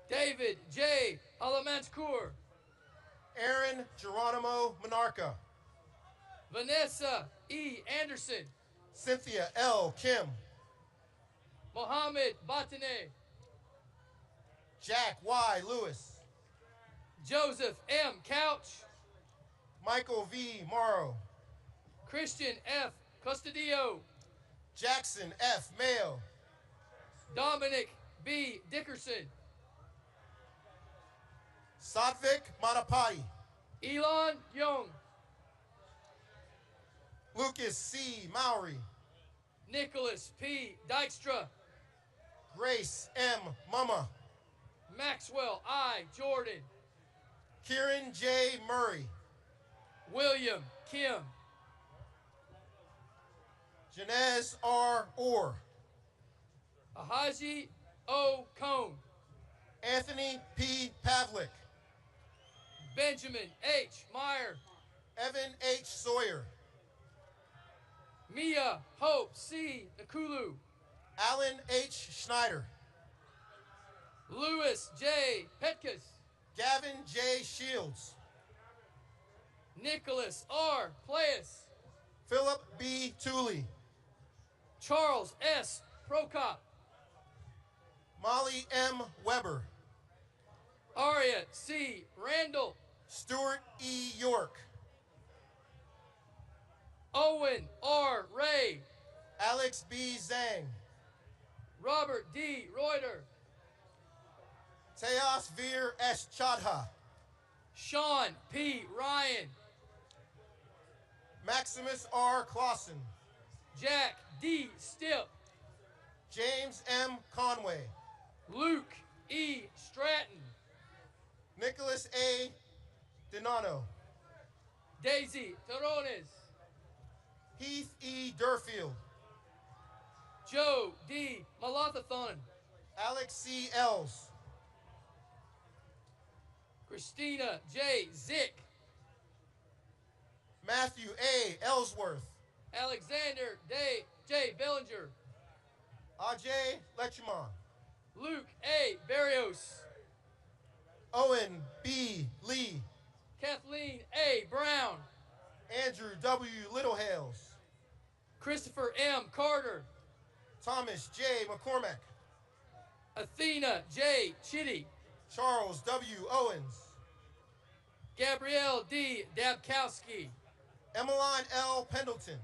David J. Alamanskour, Aaron Geronimo Monarca, Vanessa E. Anderson, Cynthia L. Kim, Mohammed Batane, Jack Y. Lewis, Joseph M. Couch, Michael V. Morrow, Christian F. Custodio, Jackson F. Mayo, Dominic B. Dickerson, Satvik Madapati, Elon Young, Lucas C. Mowry, Nicholas P. Dykstra, Grace M. Mumma, Maxwell I. Jordan. Kieran J. Murray. William Kim. Janez R. Orr. Ahaji O. Cone. Anthony P. Pavlik. Benjamin H. Meyer. Evan H. Sawyer. Mia Hope C. Nakulu. Alan H. Schneider. Louis J. Petkus. Gavin J. Shields. Nicholas R. Playas. Philip B. Tooley. Charles S. Prokop. Molly M. Weber. Aria C. Randall. Stuart E. York. Owen R. Ray. Alex B. Zhang. Robert D. Reuter. Teos Veer S. Chadha. Sean P. Ryan. Maximus R. Clausen. Jack D. Stipp. James M. Conway. Luke E. Stratton. Nicholas A. Dinano. Daisy Torones. Heath E. Durfield. Joe D. Malathathon. Alex C. Els. Christina J. Zick. Matthew A. Ellsworth. Alexander J. Bellinger. Ajay Lechuman. Luke A. Barrios. Owen B. Lee. Kathleen A. Brown. Andrew W. Littlehales. Christopher M. Carter. Thomas J. McCormack. Athena J. Chitty. Charles W. Owens. Gabrielle D. Dabkowski. Emmeline L. Pendleton.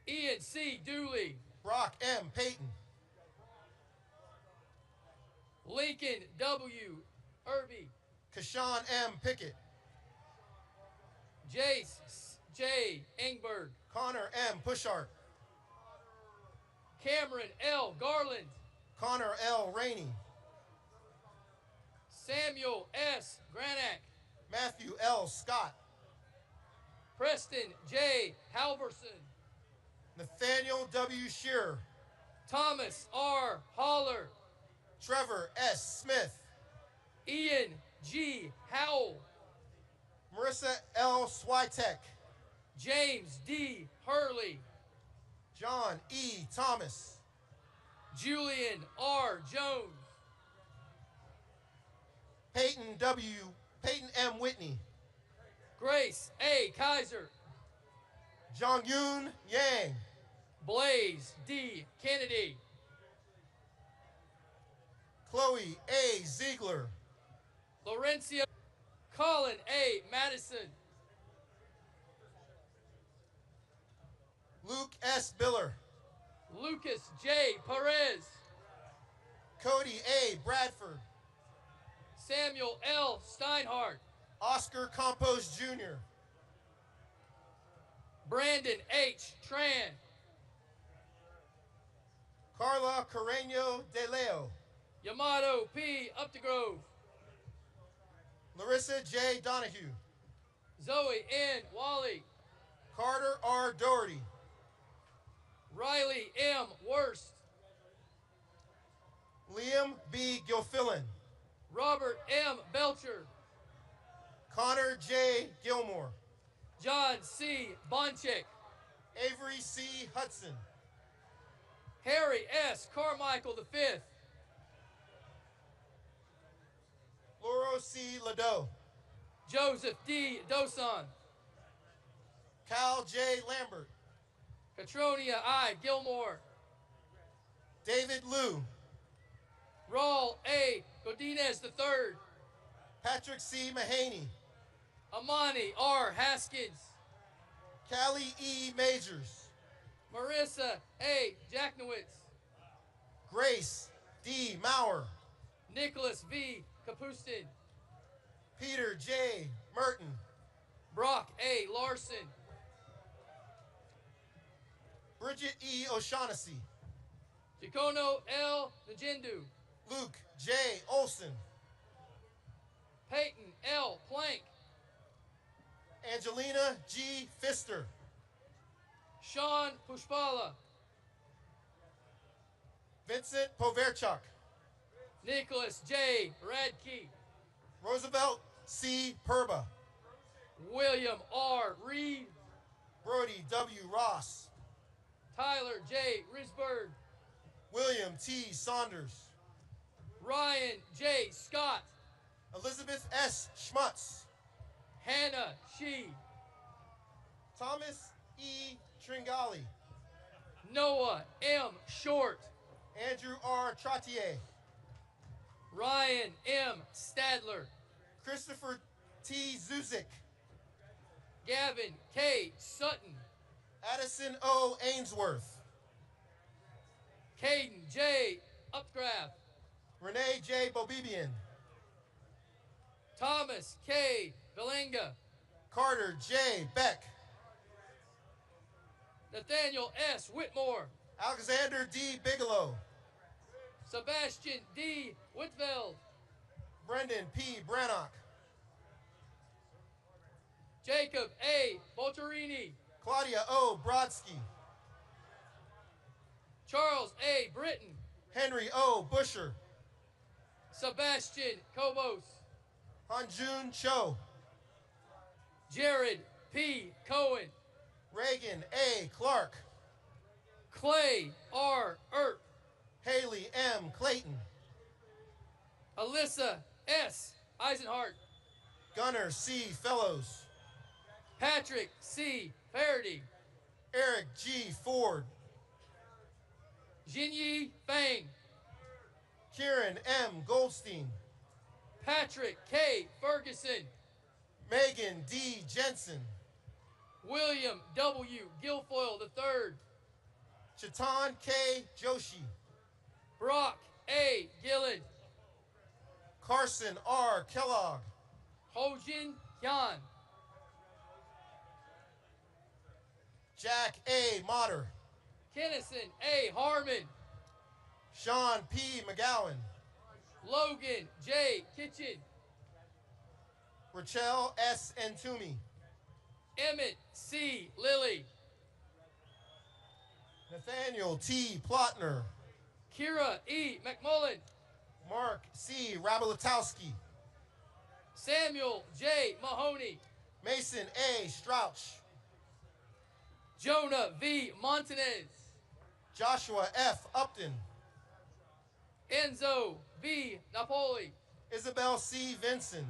Ian C. Dooley. Brock M. Payton. Lincoln W. Irby. Kashawn M. Pickett. Jace J. Engberg. Connor M. Pushart. Cameron L. Garland. Connor L. Rainey. Samuel S. Granack. Matthew L. Scott. Preston J. Halverson. Nathaniel W. Shearer. Thomas R. Holler. Trevor S. Smith. Ian G. Howell. Marissa L. Switek. James D. Hurley. John E. Thomas. Julian R. Jones. Peyton M. Whitney. Grace A. Kaiser. Jong Yoon Yang. Blaze D. Kennedy. Chloe A. Ziegler. Laurencio. Colin A. Madison. Luke S. Biller. Lucas J. Perez. Cody A. Bradford. Samuel L. Steinhardt. Oscar Campos Jr. Brandon H. Tran. Carla Carreño De Leo. Yamato P. Updegrove. Larissa J. Donahue. Zoe N. Wally. Carter R. Doherty. Riley M. Worst. Liam B. Gilfillan. Robert M. Belcher. Connor J. Gilmore. John C. Bonchek. Avery C. Hudson. Harry S. Carmichael V. Lauro C. Ladeau. Joseph D. Dosan. Cal J. Lambert. Catronia I. Gilmore. David Liu. Raul A. Godinez III. Patrick C. Mahaney. Amani R. Haskins. Callie E. Majors. Marissa A. Jacknowitz. Grace D. Maurer. Nicholas V. Kapustin. Peter J. Merton. Brock A. Larson. Bridget E. O'Shaughnessy. Jacono L. Najendu. Luke J. Olson. Peyton L. Plank. Angelina G. Pfister. Sean Pushpala. Vincent Poverchuk. Nicholas J. Radke. Roosevelt C. Purba. William R. Reed. Brody W. Ross. Tyler J. Risberg. William T. Saunders. Ryan J. Scott. Elizabeth S. Schmutz. Hannah She. Thomas E. Tringali. Noah M. Short. Andrew R. Trottier. Ryan M. Stadler. Christopher T. Zuzik. Gavin K. Sutton. Addison O. Ainsworth. Caden J. Upcraft. Renee J. Bobibian. Thomas K. Belenga. Carter J. Beck. Nathaniel S. Whitmore. Alexander D. Bigelow. Sebastian D. Whitfeld. Brendan P. Brannock. Jacob A. Volterini. Claudia O. Brodsky. Charles A. Britton. Henry O. Busher. Sebastian Kobos. Hanjun Cho. Jared P. Cohen. Reagan A. Clark. Clay R. Earp. Haley M. Clayton. Alyssa S. Eisenhart. Gunnar C. Fellows. Patrick C. Faraday. Eric G. Ford. Jinyi Fang. Kieran M. Goldstein. Patrick K. Ferguson. Megan D. Jensen. William W. Guilfoyle III. Chetan K. Joshi. Brock A. Gillen. Carson R. Kellogg. Hojin Hyun. Jack A. Motter. Kennison A. Harmon. Sean P. McGowan. Logan J. Kitchen. Rachel S. Entumi. Emmett C. Lilly. Nathaniel T. Plotner. Kira E. McMullen. Mark C. Rabalotowski. Samuel J. Mahoney. Mason A. Strouch. Jonah V. Montanez. Joshua F. Upton. Enzo V. Napoli. Isabel C. Vinson.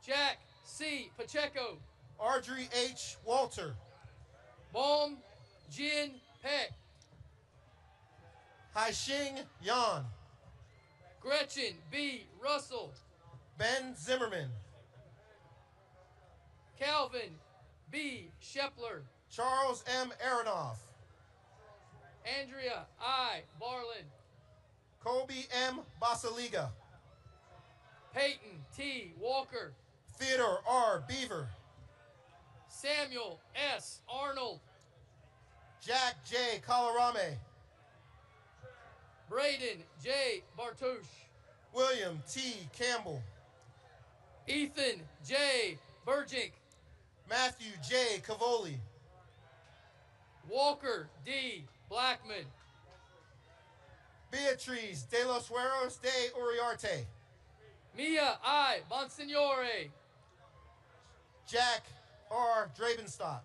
Jack C. Pacheco. Audrey H. Walter. Bom Jin Peck. Haixing Yan. Gretchen B. Russell. Ben Zimmerman. Calvin B. Shepler. Charles M. Aronoff. Andrea I. Barlin. Kobe M. Basaliga. Peyton T. Walker. Theodore R. Beaver. Samuel S. Arnold. Jack J. Kalarame. Braden J. Bartouche. William T. Campbell. Ethan J. Burjink. Matthew J. Cavoli. Walker D. Blackman. Beatriz de los Hueros de Uriarte. Mia I. Bonsignore. Jack R. Drabenstadt.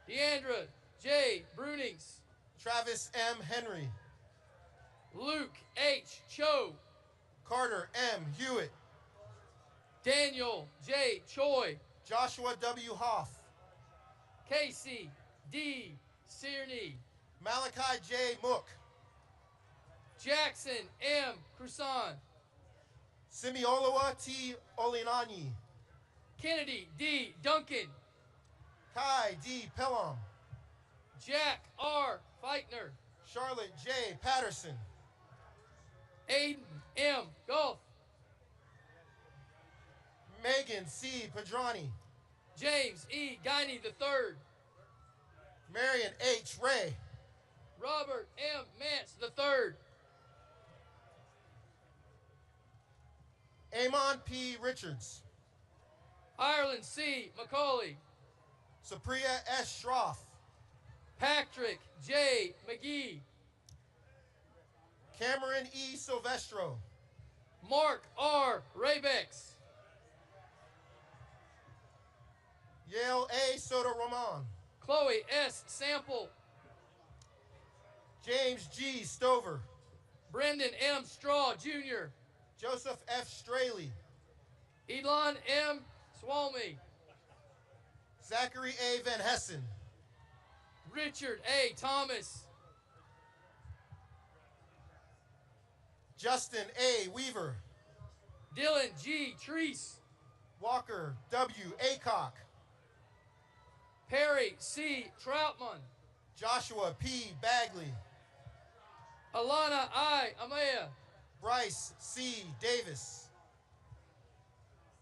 Deandra J. Brunings. Travis M. Henry. Luke H. Cho. Carter M. Hewitt. Daniel J. Choi. Joshua W. Hoff. Casey D. Searney. Malachi J. Mook. Jackson M. Cruson. Simioloa T. Olinani. Kennedy D. Duncan. Kai D. Pelham. Jack R. Feitner. Charlotte J. Patterson. Aiden M. Golf. Megan C. Padrani. James E. Guiney III. Marion H. Ray. Robert M. Mance III. Amon P. Richards. Ireland C. Macaulay. Supriya S. Schroff. Patrick J. McGee. Cameron E. Silvestro. Mark R. Rabex. Yale A. Soto Roman. Chloe S. Sample. James G. Stover. Brendan M. Straw Jr. Joseph F. Straley. Elon M. Swalmy. Zachary A. Van Hessen. Richard A. Thomas. Justin A. Weaver. Dylan G. Treese. Walker W. Acock. Perry C. Troutman. Joshua P. Bagley. Alana I. Amaya. Bryce C. Davis.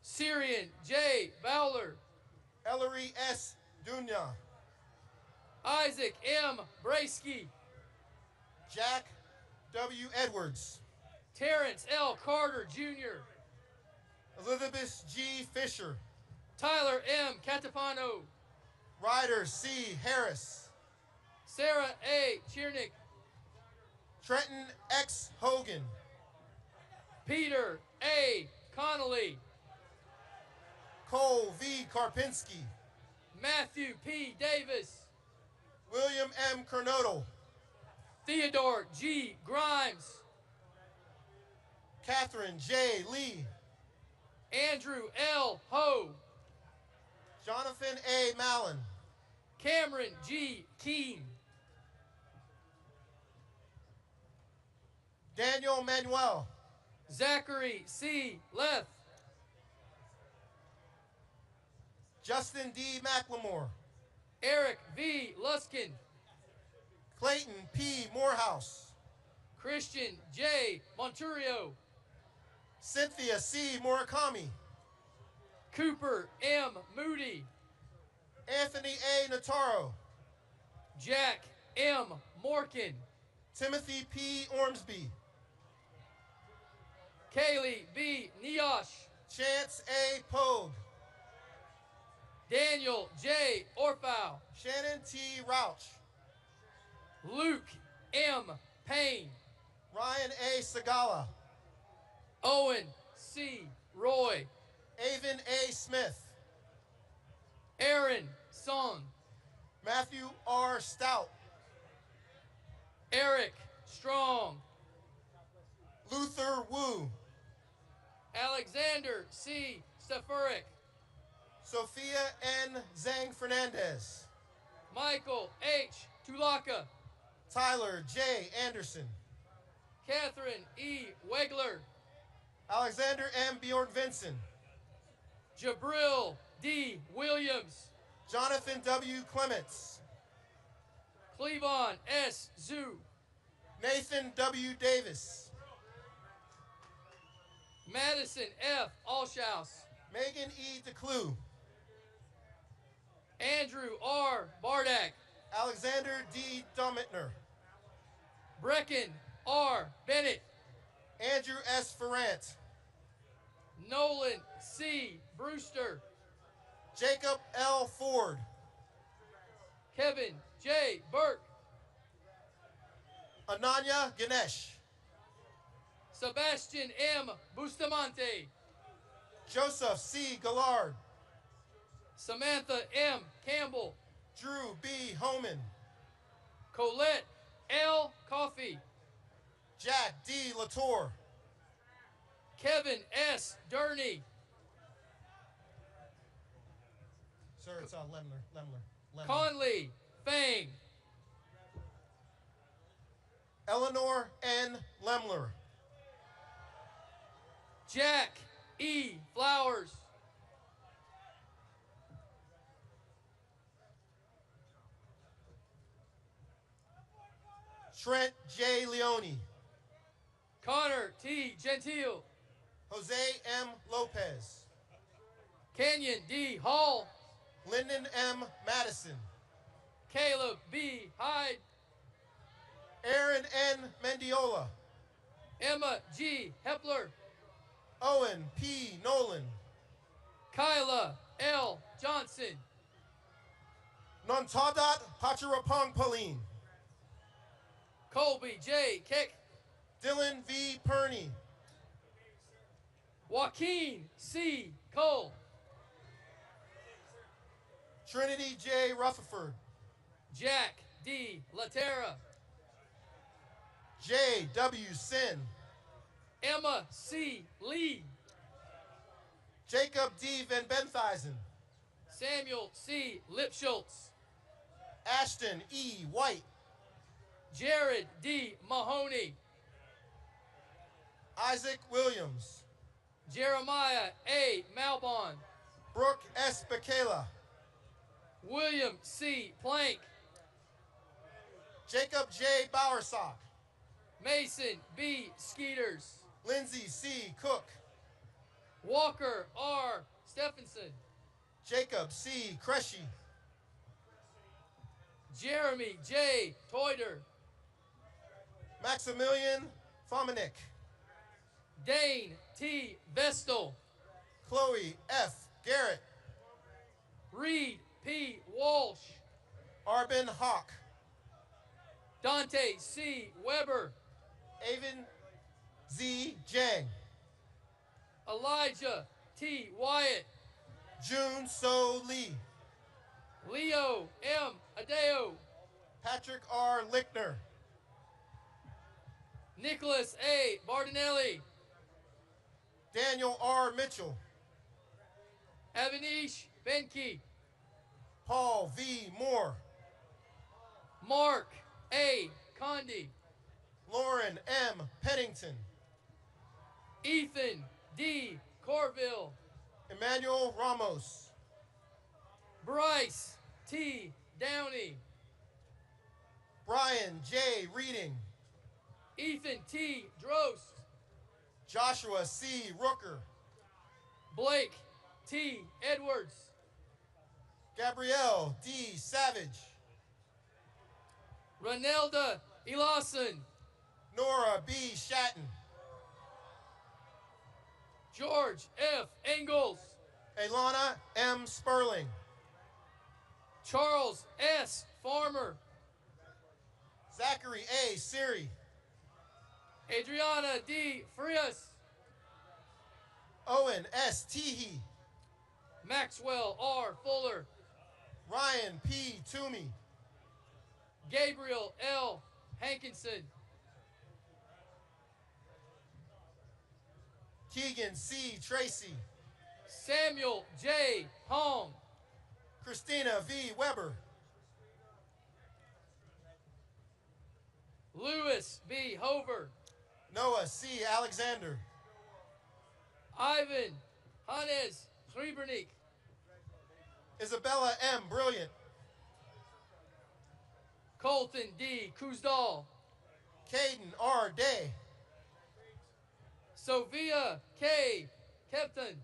Syrian J. Bowler. Ellery S. Dunya. Isaac M. Braysky. Jack W. Edwards. Terrence L. Carter Jr. Elizabeth G. Fisher. Tyler M. Catapano. Ryder C. Harris. Sarah A. Chiernick. Trenton X. Hogan. Peter A. Connolly. Cole V. Karpinski. Matthew P. Davis. William M. Kernodle. Theodore G. Grimes. Catherine J. Lee. Andrew L. Ho. Jonathan A. Mallon. Cameron G. Keene. Daniel Manuel. Zachary C. Leth. Justin D. McLemore. Eric V. Luskin. Clayton P. Morehouse. Christian J. Monturio. Cynthia C. Murakami. Cooper M. Moody. Anthony A. Nataro. Jack M. Morkin. Timothy P. Ormsby. Kaylee B. Niosh. Chance A. Pogue. Daniel J. Orfow. Shannon T. Rauch. Luke M. Payne. Ryan A. Sagala. Owen C. Roy. Avon A. Smith. Aaron Song. Matthew R. Stout. Eric Strong. Luther Wu. Alexander C. Stefuric. Sophia N. Zhang Fernandez. Michael H. Tulaka. Tyler J. Anderson. Catherine E. Wegler. Alexander M. Bjorn Vinson. Jabril D. Williams. Jonathan W. Clements. Clevon S. Zoo. Nathan W. Davis. Madison F. Allshouse. Megan E. DeClue. Andrew R. Bardak. Alexander D. Domitner. Brecken R. Bennett. Andrew S. Ferrant. Nolan C. Brewster. Jacob L. Ford. Kevin J. Burke. Ananya Ganesh. Sebastian M. Bustamante. Joseph C. Gallard. Samantha M. Campbell. Drew B. Homan. Colette L. Coffey. Jack D. Latour. Kevin S. Durney. Sir, it's Lemler. Conley Fang. Eleanor N. Lemler. Jack E. Flowers. Trent J. Leone. Connor T. Gentile. Jose M. Lopez. Kenyon D. Hall. Lyndon M. Madison. Caleb B. Hyde. Aaron N. Mendiola. Emma G. Hepler, Owen P. Nolan. Kyla L. Johnson, Nontadat Pacharapongpaleen. Colby J. Keck, Dylan V. Perney. Joaquin C. Cole, Trinity J. Rutherford. Jack D. Laterra, J. W. Sin. Emma C. Lee, Jacob D. Van Benthuizen. Samuel C. Lipschultz, Ashton E. White. Jared D. Mahoney, Isaac Williams. Jeremiah A. Malbon, Brooke S. Bekela. William C. Plank, Jacob J. Bowersock. Mason B. Skeeters, Lindsay C. Cook. Walker R. Stephenson, Jacob C. Creshy. Jeremy J. Toiter, Maximilian Fominik. Dane T. Vestal, Chloe F. Garrett. Reed P. Walsh, Arbin Hawk. Dante C. Weber, Avon Z. Jang. Elijah T. Wyatt, June So Lee. Leo M. Adeo, Patrick R. Lickner. Nicholas A. Bardinelli, Daniel R. Mitchell. Avanish Benke, Paul V. Moore. Mark A. Condi, Lauren M. Pennington. Ethan D. Corville, Emmanuel Ramos. Bryce T. Downey, Brian J. Reading. Ethan T. Drost, Joshua C. Rooker. Blake T. Edwards, Gabrielle D. Savage. Ranelda Elason, Nora B. Shatton. George F. Engels, Elana M. Sperling. Charles S. Farmer, Zachary A. Siri. Adriana D. Frias, Owen S. Teehee. Maxwell R. Fuller, Ryan P. Toomey. Gabriel L. Hankinson, Keegan C. Tracy. Samuel J. Hong, Christina V. Weber. Lewis B. Hover, Noah C. Alexander. Ivan Hannes Srebrenik, Isabella M. Brilliant. Colton D. Kuzdal, Caden R. Day. Sophia K. Kepton,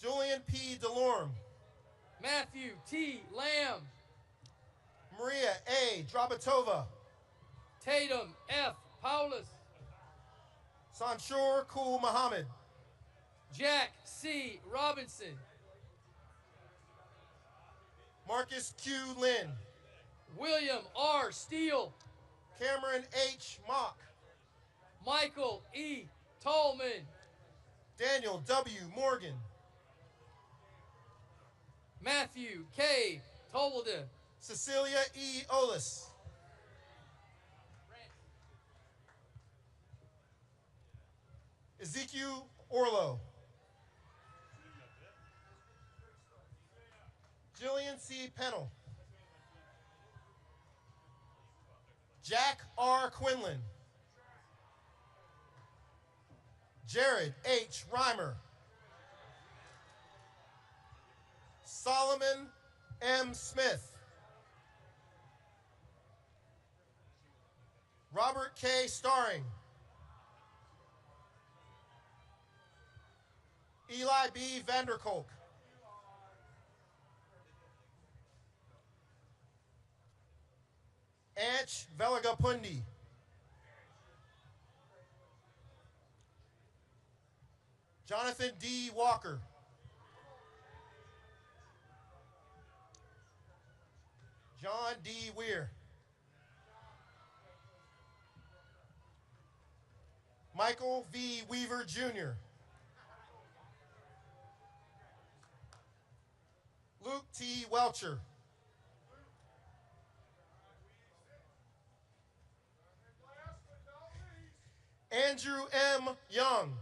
Julian P. Delorme. Matthew T. Lamb, Maria A. Drabatova. Tatum F. Paulus, Sanshur Kul Muhammad. Jack C. Robinson, Marcus Q. Lynn. William R. Steele, Cameron H. Mock. Michael E. Tallman, Daniel W. Morgan. Matthew K. Tolda, Cecilia E. Olis. Ezekiel Orlo. Jillian C. Pennell. Jack R. Quinlan. Jared H. Reimer. Solomon M. Smith. Robert K. Starring. Eli B. Vanderkolk. Anch Velagapundi. Jonathan D. Walker. John D. Weir. Michael V. Weaver, Jr. Luke T. Welcher. Andrew M. Young.